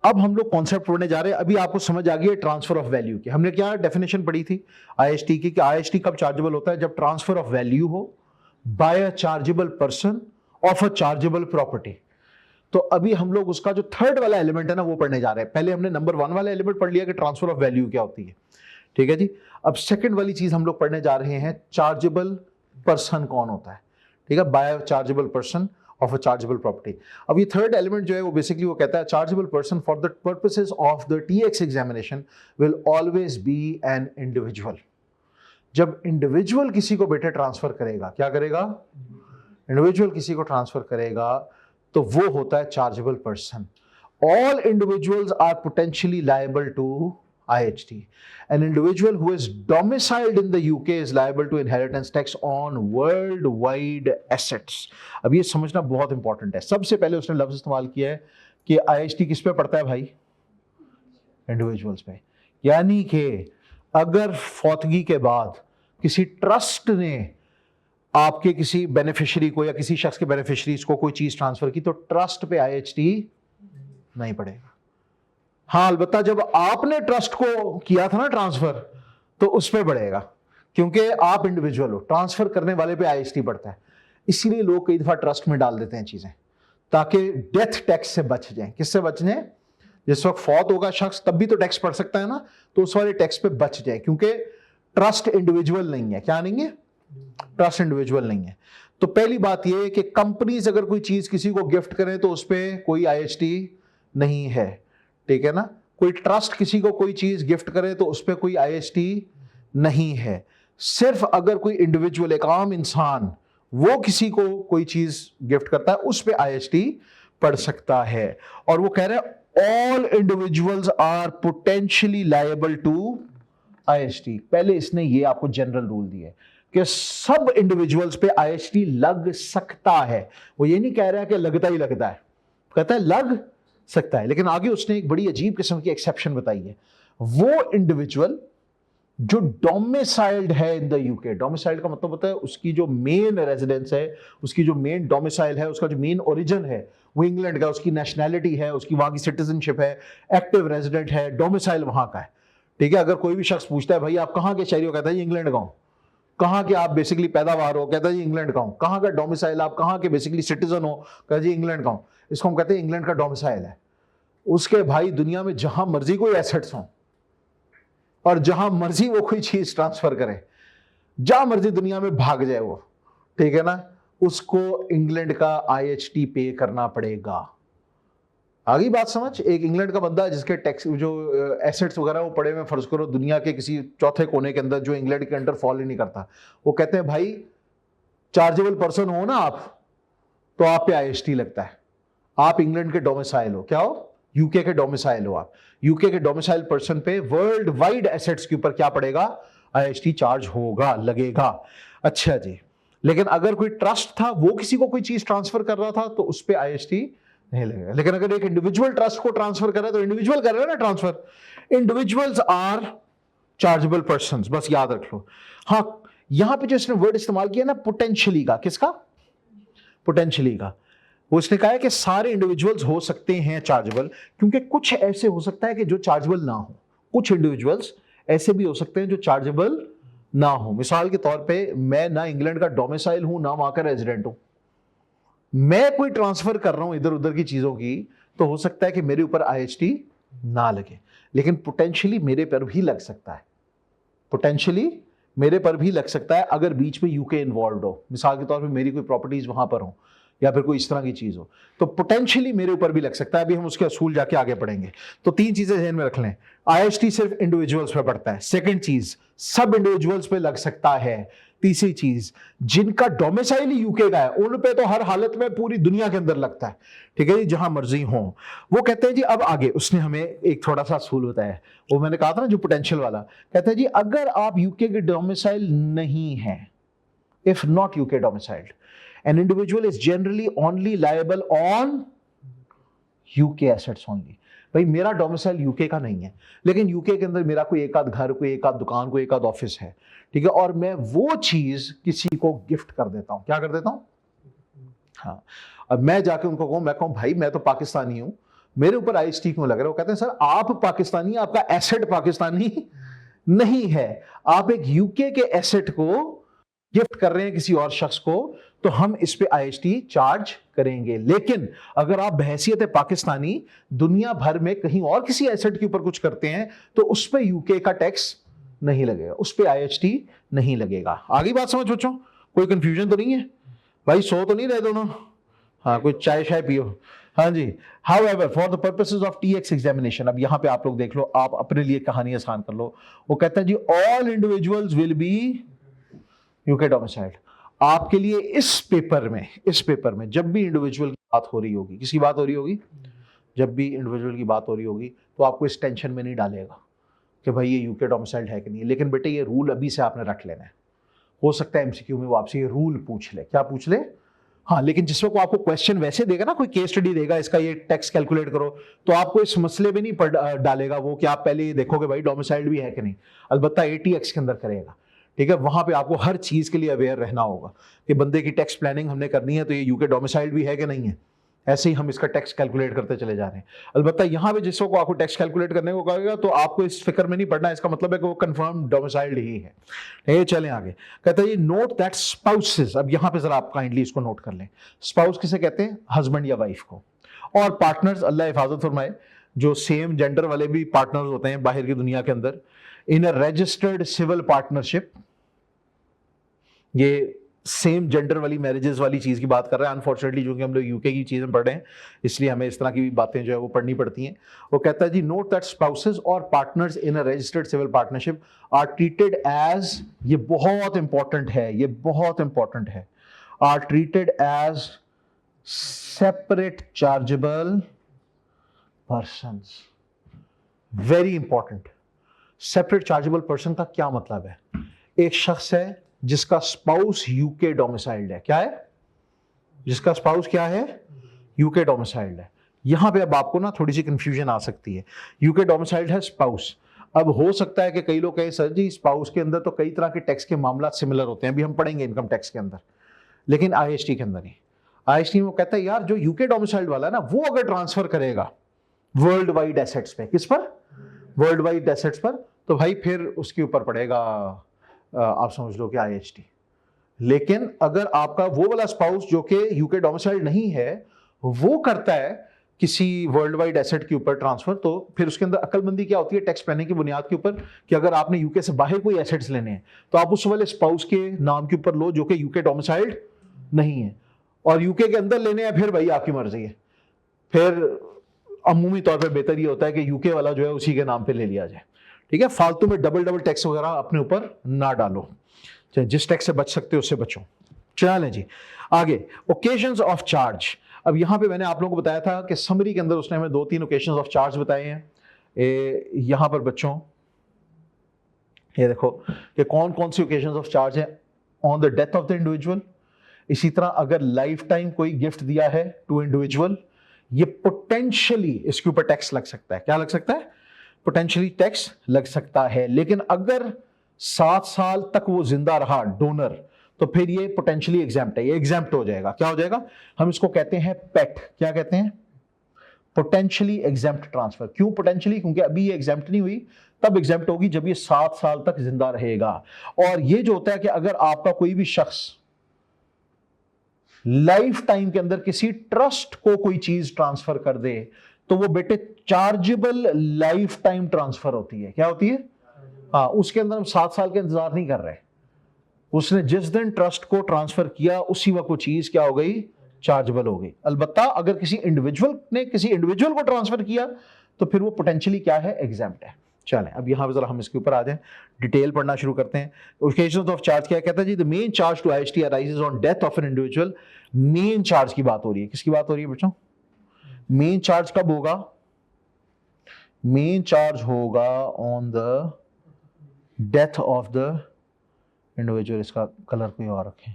अब हम लोग कॉन्सेप्ट पढ़ने जा रहे हैं। अभी आपको समझ आ गई है ट्रांसफर ऑफ वैल्यू की। हमने क्या डेफिनेशन पढ़ी थी आईएसटी की, कि आईएसटी कब चार्जेबल होता है? जब ट्रांसफर ऑफ वैल्यू हो by a chargeable person of a chargeable property. तो अभी हम लोग उसका जो थर्ड वाला एलिमेंट है ना, वो पढ़ने जा रहे हैं। पहले हमने नंबर 1 वाला एलिमेंट पढ़ लिया कि ट्रांसफर ऑफ वैल्यू क्या होती है, ठीक है जी। अब सेकंड वाली चीज हम लोग पढ़ने जा रहे हैं, चार्जेबल पर्सन कौन होता है, ठीक है, by chargeable person of a chargeable property. अब ये थर्ड एलिमेंट जो है वो बेसिकली वो कहता है chargeable person for the purposes of the TX examination will always be an individual. जब इंडिविजुअल किसी को बेटे ट्रांसफर करेगा, क्या करेगा? इंडिविजुअल किसी को ट्रांसफर करेगा तो वो होता है chargeable person. All individuals are potentially liable to IHT. An individual who is domiciled in the UK is liable to inheritance tax on worldwide assets. अब ये समझना बहुत इंपॉर्टेंट है। सबसे पहले उसने लफ्ज इस्तेमाल किया है कि IHT किस पे पड़ता है भाई? इंडिविजुअल्स पे। यानी कि अगर फौतगी के बाद किसी ट्रस्ट ने आपके किसी बेनिफिशियरी को या किसी शख्स के बेनिफिशियरीज को कोई चीज ट्रांसफर की, तो ट्रस्ट पे IHT नहीं पड़ेगा। हाँ, अलबत्ता जब आपने ट्रस्ट को किया था ना ट्रांसफर, तो उस पर बढ़ेगा, क्योंकि आप इंडिविजुअल हो। ट्रांसफर करने वाले पे आईएसटी पड़ता है। इसीलिए लोग कई दफा ट्रस्ट में डाल देते हैं चीजें, ताकि डेथ टैक्स से बच जाएं। किससे बच जाएं? जिस वक्त फौत होगा शख्स, तब भी तो टैक्स पड़ सकता है ना, तो उस वाले टैक्स पे बच जाए, क्योंकि ट्रस्ट इंडिविजुअल नहीं है। क्या नहीं है? ट्रस्ट इंडिविजुअल नहीं है। तो पहली बात यह है कि कंपनीज अगर कोई चीज किसी को गिफ्ट करें तो उस पर कोई आईएसटी नहीं है, ठीक है ना। कोई ट्रस्ट किसी को कोई चीज गिफ्ट करे तो उस पर कोई आईएसटी नहीं है। सिर्फ अगर कोई इंडिविजुअल, एक आम इंसान, वो किसी को कोई चीज गिफ्ट करता है, उस पर आईएसटी पड़ सकता है। और वो कह रहे हैं all individuals are potentially liable to IHT. पहले इसने ये आपको जनरल रूल दिया कि सब इंडिविजुअल्स पे आईएसटी लग सकता है। वो ये नहीं कह रहा है कि लगता ही लगता है, कहता है लग सकता है। लेकिन आगे उसने एक बड़ी अजीब किस्म की एक्सेप्शन बताई है। वो इंडिविजुअल जो डोमिसाइल्ड है इन द यूके, डोमिसाइल्ड का मतलब होता है उसकी जो मेन रेजिडेंस है, उसकी जो मेन डोमिसाइल है, उसका जो मेन ओरिजिन है वो इंग्लैंड का, उसकी नेशनैलिटी है, उसकी वहां की सिटीजनशिप है, एक्टिव रेजिडेंट है, डोमिसाइल वहां का है, ठीक है। अगर कोई भी शख्स पूछता है भाई आप कहाँ के शहरी हो, कहता है इंग्लैंड का हूं। कहाँ के आप बेसिकली पैदावार हो, कहता है जी इंग्लैंड का हूं। कहाँ का डोमिसाइल, आप कहाँ के बेसिकली सिटीजन हो, कहता है जी इंग्लैंड का हूं। इसको हम कहते हैं इंग्लैंड का डोमिसाइल है। उसके भाई दुनिया में जहां मर्जी कोई एसेट्स हो और जहां मर्जी वो कोई चीज ट्रांसफर करे, जहां मर्जी दुनिया में भाग जाए वो, ठीक है ना, उसको इंग्लैंड का आईएचटी पे करना पड़ेगा। आगे बात समझ। एक इंग्लैंड का बंदा जिसके टैक्स जो एसेट्स वगैरह वो पड़े हुए, फर्ज करो दुनिया के किसी चौथे कोने के अंदर, जो इंग्लैंड के अंडर फॉल ही नहीं करता, वो कहते हैं भाई चार्जेबल पर्सन हो ना आप, तो आप पे आईएसटी लगता है, आप इंग्लैंड के डोमिसाइल हो। क्या हो? यूके के डोमिसाइल हो आप, यूके के डोमिसाइल पर्सन पे वर्ल्ड वाइड एसेट्स के ऊपर क्या पड़ेगा, आईएसटी चार्ज होगा, लगेगा। अच्छा जी, लेकिन अगर कोई ट्रस्ट था, वो किसी को कोई चीज ट्रांसफर कर रहा था, तो उस पर आईएसटी नहीं लगेगा। लेकिन अगर एक इंडिविजुअल ट्रस्ट को ट्रांसफर कर रहा है, तो इंडिविजुअल कर रहा है ना transfer, individuals are chargeable persons, बस याद रख लो। हाँ, यहां पे जो इसने वर्ड इस्तेमाल किया ना पोटेंशियली का, किसका, पोटेंशियली का, वो इसने कहा है कि सारे इंडिविजुअल्स हो सकते हैं चार्जेबल, क्योंकि कुछ ऐसे हो सकता है कि जो चार्जेबल ना हो, कुछ इंडिविजुअल्स ऐसे भी हो सकते हैं जो चार्जेबल ना हो। मिसाल के तौर पे मैं ना इंग्लैंड का डोमिसाइल हूं, ना वहां का रेजिडेंट हूं, मैं कोई ट्रांसफर कर रहा हूं इधर उधर की चीजों की, तो हो सकता है कि मेरे ऊपर आईएसटी ना लगे, लेकिन पोटेंशियली मेरे पर भी लग सकता है, पोटेंशियली मेरे पर भी लग सकता है अगर बीच में यूके इन्वॉल्व हो। मिसाल के तौर पे मेरी कोई प्रॉपर्टीज वहां पर हो या फिर कोई इस तरह की चीज हो, तो पोटेंशियली मेरे ऊपर भी लग सकता है। अभी हम उसके असूल जाके आगे पढ़ेंगे। तो तीन चीजें ध्यान में रख लें, आईएसटी सिर्फ इंडिविजुअल्स पे पड़ता है। सेकंड चीज, सब इंडिविजुअल्स पे लग सकता है। तीसरी चीज, जिनका डोमिसाइल यूके का है उन पे तो हर हालत में पूरी दुनिया के अंदर लगता है, ठीक है जी, जहां मर्जी हो। वो कहते हैं जी, अब आगे उसने हमें एक थोड़ा सा असूल होता है, वो मैंने कहा था ना जो पोटेंशियल वाला, कहते हैं जी अगर आप यूके के डोमिसाइल नहीं है, if not UK domiciled, an individual is generally only liable on UK assets only। भाई मेरा डोमिसाइल यूके का नहीं है, लेकिन यूके के अंदर मेरा कोई एक आध घर, कोई एक आध दुकान, कोई एक आध ऑफिस है, ठीक है, और मैं वो चीज किसी को गिफ्ट कर देता हूं, क्या कर देता हूं, हाँ, अब मैं जाके उनको कहूं, मैं कहूं भाई मैं तो पाकिस्तानी हूं, मेरे ऊपर आईएसटी क्यों लग रहा है, वो कहते हैं सर आप पाकिस्तानी, आपका एसेट पाकिस्तानी नहीं है, आप एक यूके के एसेट को गिफ्ट कर रहे हैं किसी और शख्स को, तो हम इस पे आईएसटी चार्ज करेंगे। लेकिन अगर आप बहैसियत पाकिस्तानी दुनिया भर में कहीं और किसी एसेट के ऊपर कुछ करते हैं, तो उस पे यूके का टैक्स नहीं लगेगा, उस पे आईएसटी नहीं लगेगा। आगे बात समझ बच्चों, कोई कंफ्यूजन तो नहीं है भाई, सो तो नहीं रहे दोनों, हाँ कोई चाय शाय पियो, हाँ जी। However, for the purposes of TX examination, अब यहां पे आप लोग देख लो, आप अपने लिए कहानी आसान कर लो। वो कहता है जी all individuals will be UK domiciled. आपके लिए इस पेपर में जब भी इंडिविजुअल की बात हो रही होगी, किसकी बात हो रही होगी, जब भी इंडिविजुअल की बात हो रही होगी, तो आपको इस टेंशन में नहीं डालेगा कि भाई ये यूके डोमिसाइल्ड है कि नहीं। लेकिन बेटे ये रूल अभी से आपने रख लेना है, हो सकता है एमसीक्यू में वो आपसे ये रूल पूछ ले, क्या पूछ ले, हाँ, लेकिन जिसमें को आपको क्वेश्चन वैसे देगा ना, कोई केस स्टडी देगा, इसका ये टैक्स कैलकुलेट करो, तो आपको इस मसले में नहीं डालेगा वो कि आप पहले ये देखोगे भाई डोमिसाइल्ड भी है कि नहीं, अलबत्ता एटीएक्स के अंदर करेगा, ठीक है। वहां पे आपको हर चीज के लिए अवेयर रहना होगा कि बंदे की टैक्स प्लानिंग हमने करनी है, तो ये यूके डोमिसाइल्ड भी है कि नहीं है, ऐसे ही हम इसका टैक्स कैलकुलेट करते चले जा रहे हैं। अलबत्ता यहां पे जिसको आपको टैक्स कैलकुलेट करने को कहेगा, तो आपको इस फिक्र में नहीं पड़ना, इसका मतलब है कि वो कंफर्म डोमिसाइल्ड ही है। ये चलें आगे, कहते हैं नोट दैट स्पाउसेस, अब यहां पे जरा आप काइंडली इसको नोट कर लें, स्पाउस किसे कहते हैं, हस्बैंड या वाइफ को, और पार्टनर्स, अल्लाह हिफाजत फरमाए, जो सेम जेंडर वाले भी पार्टनर्स होते हैं बाहर की दुनिया के अंदर, इन अ रजिस्टर्ड सिविल पार्टनरशिप, ये सेम जेंडर वाली मैरिजेस वाली चीज की बात कर रहे हैं। अनफॉर्चुनेटली जो कि हम लोग यूके की चीजें पढ़ रहे हैं, इसलिए हमें इस तरह की बातें जो है वो पढ़नी पड़ती हैं। वो कहता है जी नोट दैट स्पाउसेस और partners in a registered civil partnership are treated as, ये बहुत इंपॉर्टेंट है, ये बहुत इंपॉर्टेंट है, are treated as separate chargeable persons. Very important, separate chargeable person का क्या मतलब है, एक शख्स है जिसका स्पाउस यूके डोमिसाइल्ड है, क्या है, जिसका स्पाउस क्या है, यूके डोमिसाइल्ड है। यहां पे अब आपको ना थोड़ी सी कंफ्यूजन आ सकती है, यूके डोमिसाइल्ड है स्पाउस, अब हो सकता है कि कई लोग कहें सर जी स्पाउस के अंदर तो कई तरह के टैक्स के मामला सिमिलर होते हैं, अभी हम पढ़ेंगे इनकम टैक्स के अंदर, लेकिन आईएसटी के अंदर नहीं। आईएसटी में वो कहता है यार जो यूके डोमिसाइल्ड वाला है ना, वो अगर ट्रांसफर करेगा वर्ल्ड वाइड एसेट्स पे, किस पर, वर्ल्ड वाइड एसेट्स पर, तो भाई फिर उसके ऊपर पड़ेगा, आप समझ लो कि आईएसटी। लेकिन अगर आपका वो वाला स्पाउस जो कि यूके डोमिसाइल्ड नहीं है, वो करता है किसी वर्ल्ड वाइड एसेट के ऊपर ट्रांसफर, तो फिर उसके अंदर अक्लमंदी क्या होती है टैक्स प्लानिंग की बुनियाद के ऊपर, कि अगर आपने यूके से बाहर कोई एसेट्स लेने हैं, तो आप उस वाले स्पाउस के नाम के ऊपर लो जो कि यूके डोमिसाइल्ड नहीं है, और यूके के अंदर लेने हैं फिर भाई आपकी मर्जी है। फिर अमूमी तौर पर बेहतर ये होता है कि यूके वाला जो है उसी के नाम पे ले लिया जाए, ठीक है। फालतू में डबल टैक्स वगैरह अपने ऊपर ना डालो, जिस टैक्स से बच सकते हो उससे बचो। चलें जी आगे, ओकेजन्स ऑफ चार्ज। अब यहाँ पे मैंने आप लोगों को बताया था कि समरी के अंदर उसने हमें 2-3 ओकेशंस ऑफ चार्ज बताए हैं। यहाँ पर बच्चों ये देखो कि कौन कौन सी ओकेशंस ऑफ चार्ज है on the death of the individual. इसी तरह अगर लाइफ टाइम कोई गिफ्ट दिया है टू इंडिविजुअल, ये पोटेंशियली इसके ऊपर टैक्स लग सकता है। क्या लग सकता है? पोटेंशियली टैक्स लग सकता है। लेकिन अगर 7 साल तक वो जिंदा रहा डोनर, तो फिर ये पोटेंशियली एग्जैम्प्ट है, ये एग्जैम्प्ट हो जाएगा। क्या हो जाएगा? हम इसको कहते हैं पेट। क्या कहते हैं? Potentially exempt transfer. क्यों पोटेंशियली? क्योंकि अभी ये एग्जैम्प्ट नहीं हुई, तब एग्जैम्प्ट होगी जब ये 7 साल तक जिंदा रहेगा। और ये जो होता है कि अगर आपका कोई भी शख्स लाइफ टाइम के अंदर किसी ट्रस्ट को कोई चीज ट्रांसफर कर दे, तो वो बेटे चार्जेबल लाइफ टाइम ट्रांसफर होती है। क्या होती है? हाँ, उसके अंदर हम 7 साल का इंतजार नहीं कर रहे। उसने जिस दिन ट्रस्ट को ट्रांसफर किया उसी वक्त वो चीज क्या हो गई? चार्जेबल हो गई। अलबत्ता अगर किसी इंडिविजुअल ने किसी इंडिविजुअल को ट्रांसफर किया तो फिर वो पोटेंशियली क्या है? एग्जैम्प्ट है। चलें अब यहां पे जरा हम इसके ऊपर आ जाएं, डिटेल पढ़ना शुरू करते हैं। ओकेजन्स ऑफ चार्ज क्या कहता है जी? The main charge to IST arises on death of an individual. Main charge की बात हो रही है। किसकी बात हो रही है बच्चों? मेन चार्ज कब होगा? मेन चार्ज होगा on the death of the individual. इसका कलर कोई और रखें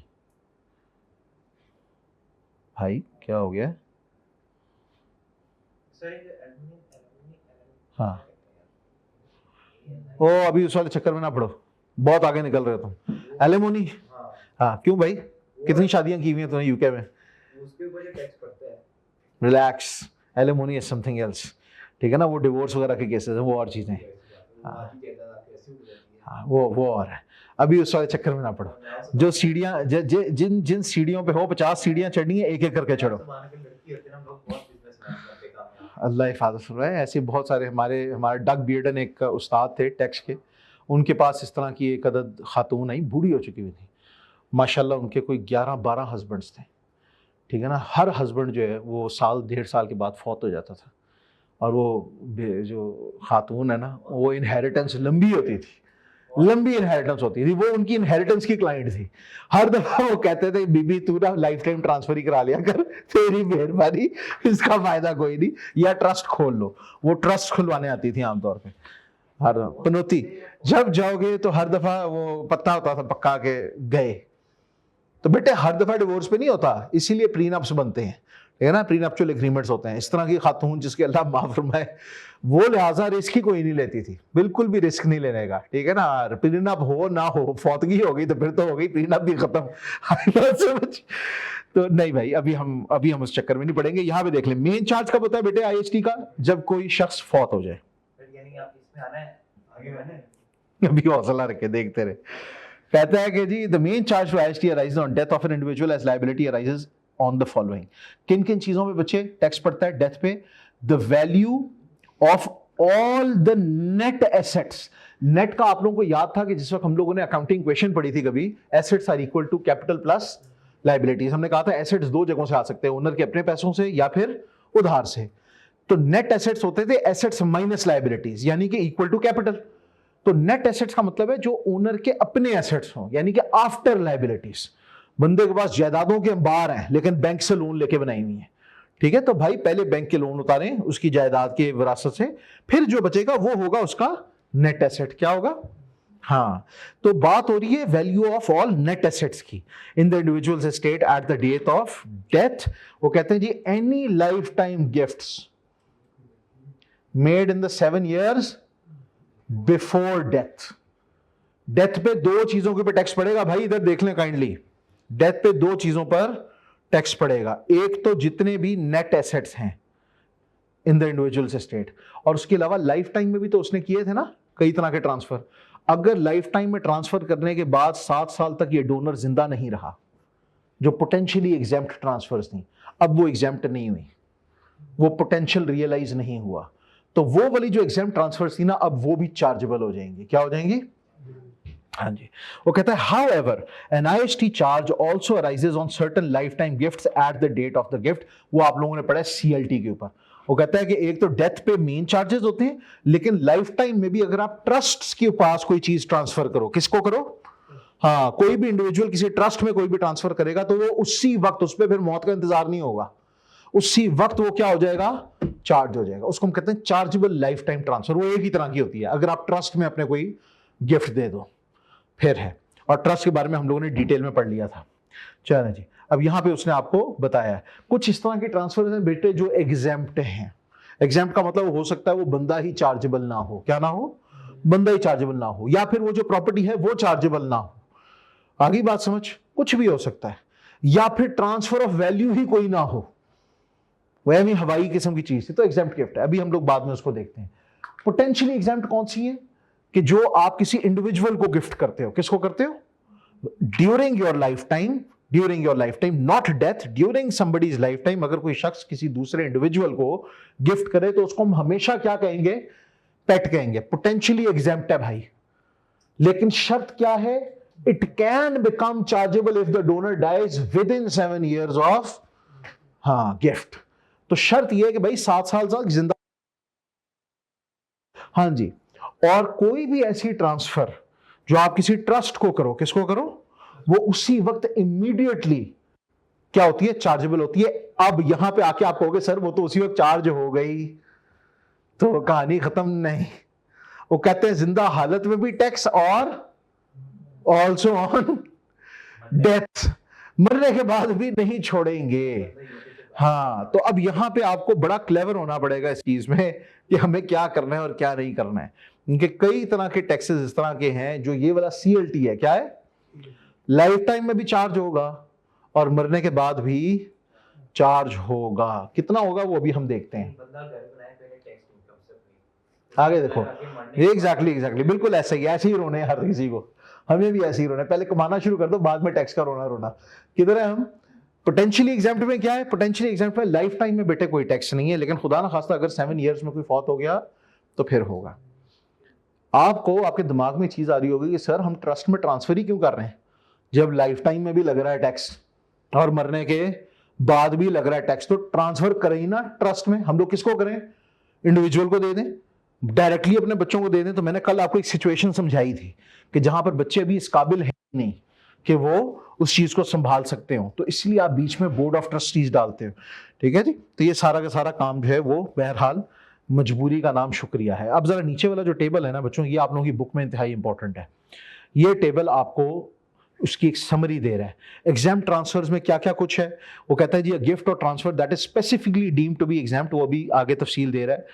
भाई, क्या हो गया? हाँ, ओ अभी उस वाले चक्कर में ना पड़ो, बहुत आगे निकल रहे हो तुम। एलिमोनी, हाँ क्यों भाई? कितनी शादियां की हुई हैं तुमने यूके में? उसके ऊपर टैक्स पड़ता है। Relax, alimony is something else. ठीक है ना, वो डिवोर्स वगैरह के केसेस हैं, वो और चीजें। हाँ वो और है। अभी उस वाले चक्कर में ना पड़ो। जो सीढ़ियां जिन जिन सीढ़ियों पे हो 50 सीढ़ियां चढ़नी है, एक एक करके चढ़ो। अल्लाह हिफाजत फरमाए। ऐसे बहुत सारे हमारे डग बियर्डन एक उस्ताद थे टैक्स के, उनके पास इस तरह की एक अदद खातून आई, बूढ़ी हो चुकी हुई थी माशाल्लाह। उनके कोई 11-12 हस्बैंड्स थे। ठीक है ना, हर हस्बैंड जो है वो 1.5 साल के बाद फौत हो जाता था। और वो जो खातून है ना, वो इनहेरिटेंस लंबी होती थी, लंबी इनहेरिटेंस होती थी। वो उनकी इनहेरिटेंस की क्लाइंट थी। हर दफा वो कहते थे बीबी तू ना लाइफ टाइम ट्रांसफर ही करा लिया कर, तेरी मेहरबानी, इसका फायदा कोई नहीं, या ट्रस्ट खोल लो। वो ट्रस्ट खुलवाने आती थी आमतौर पे। हर पनौती जब जाओगे तो हर दफा वो पत्ता होता था पक्का के गए। तो बेटे हर दफा डिवोर्स पे नहीं होता, इसीलिए प्रीनप्स बनते हैं। ठीक है ना, प्रीनप्चुअल एग्रीमेंट्स होते हैं। इस तरह की खातून जिसके अल्लाह माफ फरमाए, वो लिहाजा रिस्क ही कोई नहीं लेती थी, बिल्कुल भी रिस्क नहीं लेने का। ठीक है ना, प्रीनप हो ना हो, फौतगी हो गई तो फिर तो हो गई, प्रीनप भी खत्म। तो नहीं भाई, अभी हम उस चक्कर में नहीं पड़ेंगे। यहाँ पे देख लें, मेन चार्ज कब होता है बेटे आईएसटी का? जब कोई शख्स फौत हो जाए। अभी हौसला रखे, देखते रहे। कहता है कि जी the main charge to IST arises on death of an individual as liability arises on the following. किन किन चीजों पे बच्चे टैक्स पड़ता है डेथ पे? The value of all the net assets. Net का आप लोगों को याद था कि जिस वक्त हम लोगों ने अकाउंटिंग इक्वेशन पढ़ी थी कभी, assets are equal to capital plus liabilities. हमने कहा था एसेट्स 2 जगहों से आ सकते हैं, ओनर के अपने पैसों से या फिर उधार से। तो नेट एसेट्स होते थे एसेट्स माइनस लायबिलिटीज, यानी कि इक्वल टू कैपिटल। तो नेट एसेट्स का मतलब है जो ओनर के अपने एसेट्स हों, यानी कि आफ्टर लायबिलिटीज। बंदे के पास जायदादों के अंबार हैं लेकिन बैंक से लोन लेके बनाई हुई है। ठीक है, तो भाई पहले बैंक के लोन उतारें उसकी जायदाद के विरासत से, फिर जो बचेगा वो होगा उसका नेट एसेट। क्या होगा? हाँ, तो बात हो रही है value of all net assets की in the individual's estate at the date of death. वो कहते हैं जी any lifetime gifts made in the 7 years before death. Death पे 2 चीजों के ऊपर टैक्स पड़ेगा भाई, इधर देख लें काइंडली। डेथ पे 2 चीजों पर टैक्स पड़ेगा। एक तो जितने भी नेट एसेट्स हैं इन द इंडिविजुअल्स एस्टेट, और उसके अलावा लाइफ टाइम में भी तो उसने किए थे ना कई तरह के ट्रांसफर। अगर लाइफ टाइम में ट्रांसफर करने के बाद 7 साल तक ये डोनर जिंदा नहीं रहा, जो पोटेंशियली एग्जैम्प्ट ट्रांसफर्स थी, अब वो एग्जैम्प्ट नहीं हुई, वो पोटेंशियल रियलाइज नहीं हुआ, तो वो वाली जो एग्जैम्प्ट ट्रांसफर्स थी ना, अब वो भी चार्जेबल हो जाएंगी। क्या हो जाएंगी? हाँ जी। वो कहता है however an IST charge also arises on certain lifetime gifts at the date of the gift। वो आप लोगों ने पढ़ा है CLT के ऊपर। वो कहता है कि एक तो डेथ पे मेन चार्जेस होते हैं, लेकिन लाइफ टाइम में भी अगर आप ट्रस्ट्स के पास कोई चीज ट्रांसफर करो, किसको करो? हाँ, कोई भी इंडिविजुअल किसी ट्रस्ट में कोई भी ट्रांसफर करेगा तो वो उसी वक्त उस पर फिर मौत का इंतजार नहीं होगा। उसी वक्त वो क्या हो जाएगा, चार्ज हो जाएगा। उसको हम कहते हैं चार्जेबल लाइफ टाइम ट्रांसफर। वो एक ही तरह की होती है। अगर आप ट्रस्ट में अपने कोई गिफ्ट दे दो फिर है, और ट्रस्ट के बारे में हम लोगों ने डिटेल में पढ़ लिया था। चलो जी, अब यहां पे उसने आपको बताया कुछ इस तरह के ट्रांसफर हैं बेटे जो एग्जेम्प्ट हैं। एग्जेम्प्ट का मतलब हो सकता है वो बंदा ही चार्जेबल ना हो, क्या ना हो, बंदा ही चार्जेबल ना हो, या फिर वो जो प्रॉपर्टी है वो चार्जेबल ना हो। आगे बात समझ, कुछ भी हो सकता है। या फिर ट्रांसफर ऑफ वैल्यू ही कोई ना हो, वह भी हवाई किस्म की चीज थी, तो एग्जेम्प्ट गिफ्ट है। अभी हम लोग बाद में उसको देखते हैं। पोटेंशियली एग्जेम्प्ट कौन सी है, कि जो आप किसी इंडिविजुअल को गिफ्ट करते हो। किसको करते हो, during your life time, during your life time, not death, during somebody's life time. अगर कोई शख्स किसी दूसरे इंडिविजुअल को गिफ्ट करे तो उसको हम हमेशा क्या कहेंगे, पेट कहेंगे। पोटेंशियली एग्जेम्प्ट है भाई, लेकिन शर्त क्या है, it can become chargeable if the donor dies within 7 years of gift. तो शर्त यह है कि भाई 7 साल तक जिंदा। हाँ जी, और कोई भी ऐसी ट्रांसफर जो आप किसी ट्रस्ट को करो, किसको करो, वो उसी वक्त इमीडिएटली क्या होती है, चार्जेबल होती है। अब यहां पे आके आप कहोगे सर वो तो उसी वक्त चार्ज हो गई, तो कहानी खत्म नहीं। वो कहते हैं जिंदा हालत में भी टैक्स और ऑल्सो ऑन डेथ, मरने के बाद भी नहीं छोड़ेंगे। हाँ, तो अब यहां पे आपको बड़ा क्लेवर होना पड़ेगा इस चीज में कि हमें क्या करना है और क्या नहीं करना है। इनके कई तरह के टैक्सेस इस तरह के हैं। जो ये वाला CLT है, क्या है, लाइफ टाइम में भी चार्ज होगा और मरने के बाद भी चार्ज होगा। कितना होगा वो अभी हम देखते हैं, आगे देखो। एग्जैक्टली बिल्कुल ऐसे ही रोने हर किसी को, हमें भी ऐसे ही रोना है। पहले कमाना शुरू कर दो, बाद में टैक्स का रोना। किधर है हम, पोटेंशियली एग्जेम्प्ट में क्या है, पोटेंशियली एग्जेम्प्ट में लाइफ टाइम में बेटे कोई टैक्स नहीं है, लेकिन खुदा ना खास्ता अगर 7 years में कोई फौत हो गया तो फिर होगा। आपको आपके दिमाग में चीज आ रही होगी कि सर हम ट्रस्ट में ट्रांसफर ही क्यों कर रहे हैं जब लाइफ टाइम में भी लग रहा है टैक्स और मरने के बाद भी लग रहा है टैक्स, तो ट्रांसफर करें ही ना ट्रस्ट में। हम लोग किसको करें, इंडिविजुअल को दे दें, डायरेक्टली अपने बच्चों को दे दें। तो मैंने कल आपको एक सिचुएशन समझाई थी कि जहां पर बच्चे अभी इस काबिल है नहीं कि वो उस चीज को संभाल सकते हो, तो इसलिए आप बीच में बोर्ड ऑफ ट्रस्टीज डालते हो। ठीक है जी, तो ये सारा का सारा काम जो है वो बहरहाल मजबूरी का नाम शुक्रिया है। अब जरा नीचे वाला जो टेबल है ना बच्चों, ये आप लोगों की बुक में इंतहाई इंपॉर्टेंट है। ये टेबल आपको उसकी एक समरी दे रहा है। एग्जाम ट्रांसफर्स में क्या क्या कुछ है, वो कहता है जी गिफ्ट और transfer that is specifically deemed to be exempt, वो भी आगे तफसील दे रहा है।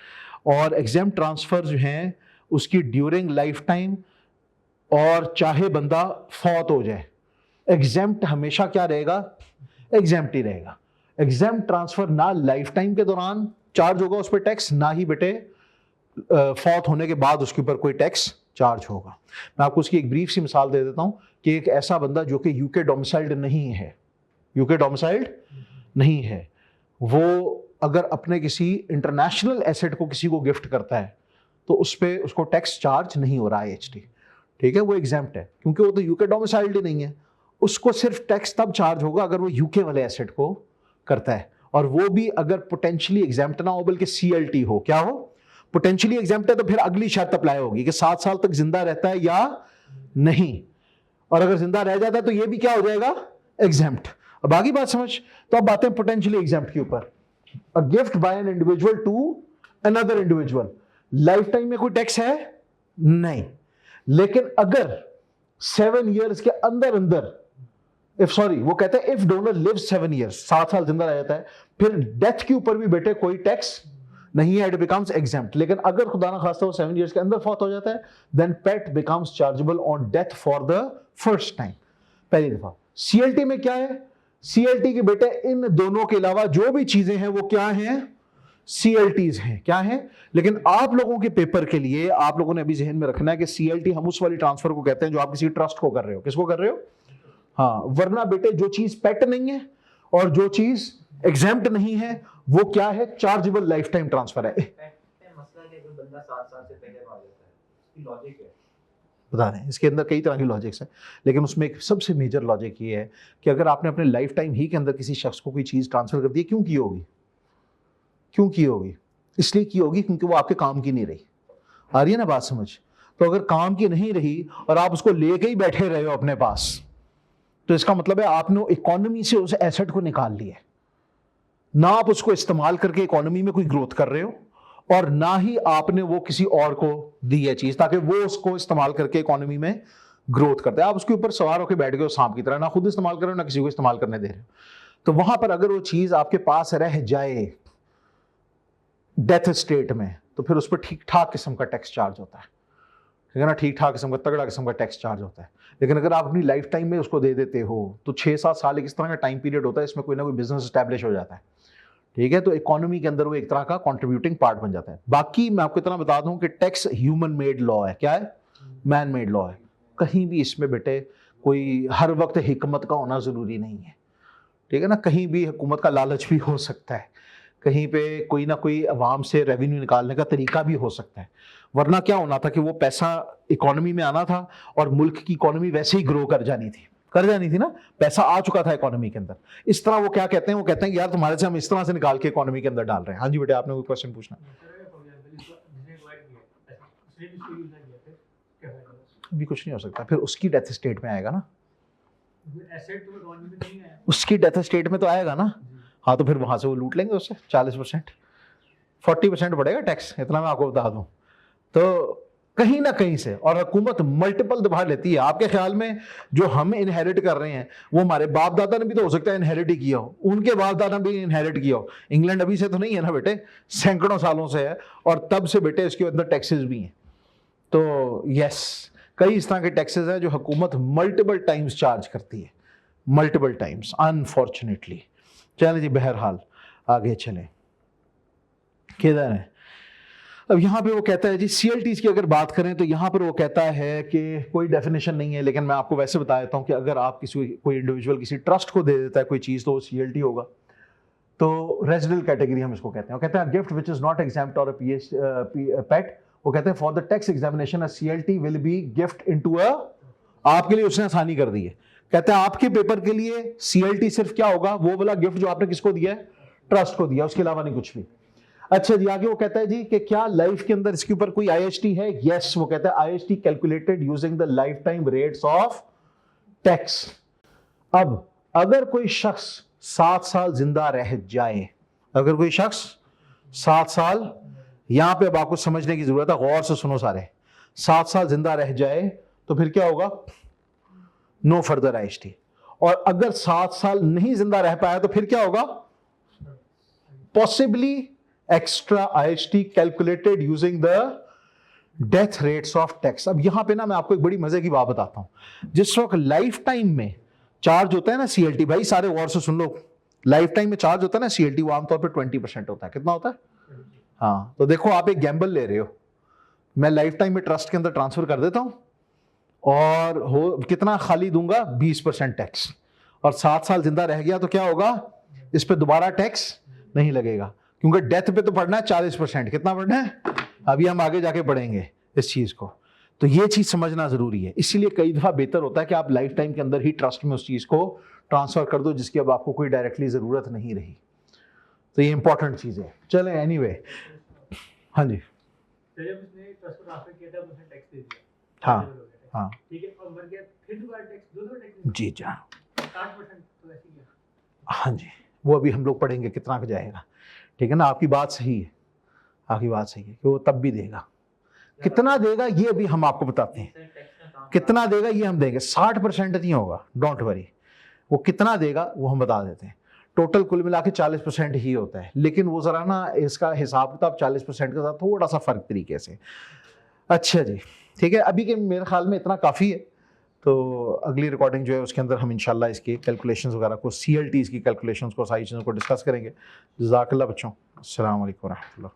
और एग्जाम ट्रांसफर जो हैं उसकी ड्यूरिंग लाइफ टाइम, और चाहे बंदा फौत हो जाए, एग्जेम्प्ट हमेशा क्या रहेगा, एग्जेम्प्ट ही रहेगा। एग्जेम्प्ट ट्रांसफर ना लाइफ टाइम के दौरान चार्ज होगा उस पर टैक्स, ना ही बेटे फौत होने के बाद उसके ऊपर कोई टैक्स चार्ज होगा। मैं आपको उसकी एक ब्रीफ सी मिसाल दे देता हूं कि एक ऐसा बंदा जो कि यूके डोमिसाइल्ड नहीं है, यूके डोमिसाइल्ड नहीं है, वो अगर अपने किसी इंटरनेशनल एसेट को किसी को गिफ्ट करता है तो उस पर उसको टैक्स चार्ज नहीं हो रहा है IHT। ठीक है, वो एग्जेम्प्ट है क्योंकि वो तो यूके डोमिसाइल्ड ही नहीं है। उसको सिर्फ टैक्स तब चार्ज होगा अगर वो यूके वाले एसेट को करता है, और वो भी अगर पोटेंशियली एग्जेम्प्ट ना हो बल्कि CLT हो। क्या हो, पोटेंशियली एग्जेम्प्ट है तो फिर अगली शर्त अप्लाई होगी कि 7 साल तक जिंदा रहता है या नहीं, और अगर जिंदा रह जाता है तो ये भी क्या हो जाएगा, एग्जेम्प्ट। अब आगे बात समझ, तो अब बातें पोटेंशियली एग्जेम्प्ट के ऊपर। A gift by an individual to another individual, lifetime में कोई टैक्स है नहीं, लेकिन अगर 7 years के अंदर अंदर, वो कहते हैं इफ डोनर लिव्स 7 years, 7 साल जिंदा रह जाता है, फिर डेथ के ऊपर भी बेटे कोई टैक्स नहीं है, इट बिकम्स एग्जेम्प्ट। लेकिन अगर खुदा ना खास्ता वो 7 years के अंदर फौत हो जाता है, then PET becomes chargeable on death for the first time, पहली दफा। CLT में क्या है, CLT के बेटे इन दोनों के अलावा जो भी चीजें हैं वो क्या हैं, CLTs हैं, क्या है। लेकिन आप लोगों के पेपर के लिए आप लोगों ने अभी जहन में रखना है कि CLT हम उस वाली ट्रांसफर को कहते हैं जो आप किसी ट्रस्ट को कर रहे हो। किसको कर रहे हो, हाँ, वरना बेटे जो चीज पेट नहीं है और जो चीज एग्जेम्प्ट नहीं है वो क्या है, चार्जेबल लाइफ टाइम ट्रांसफर है। मसला है कि बंदा 7 साल से पहले मार जाता है, इसकी लॉजिक है, बता रहे हैं इसके अंदर कई तरह की लॉजिक्स हैं, लेकिन उसमें एक सबसे मेजर लॉजिक ये है कि अगर आपने अपने लाइफ टाइम ही के अंदर किसी शख्स को कोई चीज ट्रांसफर कर दी, क्यों की होगी, क्यों की होगी, इसलिए की होगी क्योंकि वो आपके काम की नहीं रही। आ रही है ना बात समझ। तो अगर काम की नहीं रही और आप उसको लेके ही बैठे रहे हो अपने पास, तो इसका मतलब है आपने इकोनॉमी से उस एसेट को निकाल लिया है। ना आप उसको इस्तेमाल करके इकोनॉमी में कोई ग्रोथ कर रहे हो, और ना ही आपने वो किसी और को दी है चीज ताकि वो उसको इस्तेमाल करके इकोनॉमी में ग्रोथ करते हैं। आप उसके ऊपर सवार होकर बैठ गए हो सांप की तरह, ना खुद इस्तेमाल कर रहे हो ना किसी को इस्तेमाल करने दे रहे हो। तो वहां पर अगर वो चीज आपके पास रह जाए डेथ स्टेट में, तो फिर उस पर ठीक ठाक किस्म का टैक्स चार्ज होता है, ठीक है ना, ठीक ठाक किस्म का तगड़ा किस्म का टैक्स चार्ज होता है। लेकिन अगर आप अपनी लाइफ टाइम में उसको दे देते हो तो 6-7 साल एक इस तरह का टाइम पीरियड होता है, इसमें कोई ना कोई बिजनेस स्टैब्लिश हो जाता है, ठीक है। तो इकोनॉमी के अंदर वो एक तरह का कंट्रीब्यूटिंग पार्ट बन जाता है। बाकी मैं आपको इतना बता दूं कि टैक्स ह्यूमन मेड लॉ है। क्या है? मैन मेड लॉ है। कहीं भी इसमें बेटे कोई हर वक्त हिकमत का होना जरूरी नहीं है, ठीक है ना। कहीं भी हुकूमत का लालच भी हो सकता है, कहीं पे कोई ना कोई अवाम से रेवेन्यू निकालने का तरीका भी हो सकता है। वरना क्या होना था कि वो पैसा इकोनॉमी में आना था और मुल्क की इकोनॉमी वैसे ही ग्रो कर जानी थी ना, पैसा आ चुका था इकोनॉमी के अंदर। इस तरह वो क्या कहते हैं, वो कहते हैं कि यार तुम्हारे से हम इस तरह से निकाल के इकोनॉमी के अंदर डाल रहे हैं। हाँ जी बेटे, आपने कोई क्वेश्चन पूछना? भी कुछ नहीं हो सकता, फिर उसकी डेथ स्टेट में आएगा ना, उसकी डेथ स्टेट में तो आएगा ना। हाँ, तो फिर वहां से वो लूट लेंगे उससे 40%, 40% बढ़ेगा टैक्स, इतना मैं आपको बता दूं। तो कहीं ना कहीं से, और हुकूमत मल्टीपल दफा लेती है। आपके ख्याल में जो हम इनहेरिट कर रहे हैं वो हमारे बाप दादा ने भी तो हो सकता है इनहेरिट ही किया हो, उनके बाप दादा ने भी इनहेरिट किया हो। इंग्लैंड अभी से तो नहीं है ना बेटे, सैकड़ों सालों से है, और तब से बेटे इसके अंदर टैक्सेस भी हैं। तो यस, कई इस तरह के टैक्सेस हैं जो हुकूमत मल्टीपल टाइम्स चार्ज करती है, मल्टीपल टाइम्स, अनफॉर्चुनेटली। चलें जी, बहरहाल आगे चलें, किधर है अब? यहाँ पे वो कहता है जी सीएलटीज की अगर बात करें तो यहाँ पर वो कहता है कि कोई डेफिनेशन नहीं है, लेकिन मैं आपको वैसे बता देता हूँ कि अगर आप कोई इंडिविजुअल किसी ट्रस्ट को दे देता है कोई चीज़, तो वो सीएलटी होगा। तो रेजिडल कैटेगरी हम इसको कहते हैं। वो कहते हैं gift which is not exempt और पेट, वो कहते हैं for the tax examination CLT will be gift into a, आपके लिए उसने आसानी कर दी है। कहते हैं आपके पेपर के लिए सीएलटी सिर्फ क्या होगा, वो वाला गिफ्ट जो आपने किसको दिया है, ट्रस्ट को दिया, उसके अलावा नहीं कुछ भी। अच्छा जी, आगे वो कहता है जी कि क्या लाइफ के अंदर इसके ऊपर कोई आईएसटी है? यस, वो कहता है IST calculated using the life time rates of tax. अब अगर कोई शख्स 7 साल जिंदा रह जाए, अगर कोई शख्स 7 साल, यहां पे अब आपको समझने की जरूरत है, गौर से सुनो सारे, 7 साल जिंदा रह जाए तो फिर क्या होगा? No further IHT. और अगर 7 साल नहीं जिंदा रह पाया तो फिर क्या होगा? Possibly extra IST calculated using the death rates of tax. अब यहां पे ना मैं आपको एक बड़ी मजे की बात बताता हूं। जिस वक्त लाइफ टाइम में चार्ज होता है ना सीएलटी, भाई सारे गौर से सुन लो, लाइफ टाइम में चार्ज होता है ना सीएलटी, वो आमतौर पर 20% होता है। कितना होता है? हाँ, तो देखो आप एक गैम्बल ले रहे हो, मैं लाइफ टाइम में ट्रस्ट के अंदर ट्रांसफर कर देता हूं और हो कितना खाली दूंगा? 20% टैक्स, और 7 साल जिंदा रह गया तो क्या होगा? इस पे दोबारा टैक्स नहीं लगेगा, क्योंकि डेथ पे तो पढ़ना है 40%। कितना पढ़ना है? अभी हम आगे जाके पढ़ेंगे इस चीज को। तो ये चीज समझना जरूरी है। इसीलिए कई दफा बेहतर होता है कि आप लाइफ टाइम के अंदर ही ट्रस्ट में उस चीज को ट्रांसफर कर दो जिसकी अब आपको कोई डायरेक्टली जरूरत नहीं रही। तो ये इंपॉर्टेंट चीज है। चलें एनीवे, हाँ जी, हाँ हाँ जी जी, हाँ जी, वो अभी हम लोग पढ़ेंगे कितना का जाएगा, ठीक है ना। आपकी बात सही है, आपकी बात सही है कि वो तब भी देगा। कितना देगा ये अभी हम आपको बताते हैं, कितना देगा ये हम देंगे। 60% नहीं होगा, डोंट वरी, वो कितना देगा वो हम बता देते हैं। टोटल कुल मिला के 40% ही होता है, लेकिन वो जरा ना इसका हिसाब किताब 40% के साथ थोड़ा सा फर्क तरीके से। अच्छा जी, ठीक है, अभी के मेरे ख्याल में इतना काफ़ी है। तो अगली रिकॉर्डिंग जो है उसके अंदर हम इंशाल्लाह इसकी कैलकुलेशंस वगैरह को, सीएलटीज़ की कैलकुलेशंस को, सारी चीज़ों को डिस्कस करेंगे। जज़ाकल्लाह बच्चों, अस्सलाम वालेकुम रहमतुल्लाह।